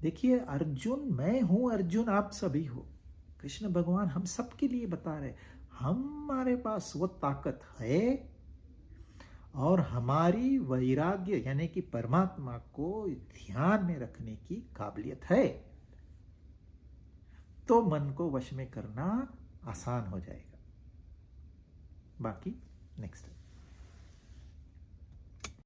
देखिए, अर्जुन मैं हूं, अर्जुन आप सभी हो। कृष्ण भगवान हम सबके लिए बता रहे, हमारे पास वो ताकत है और हमारी वैराग्य यानी कि परमात्मा को ध्यान में रखने की काबिलियत है, तो मन को वश में करना आसान हो जाएगा। बाकी नेक्स्ट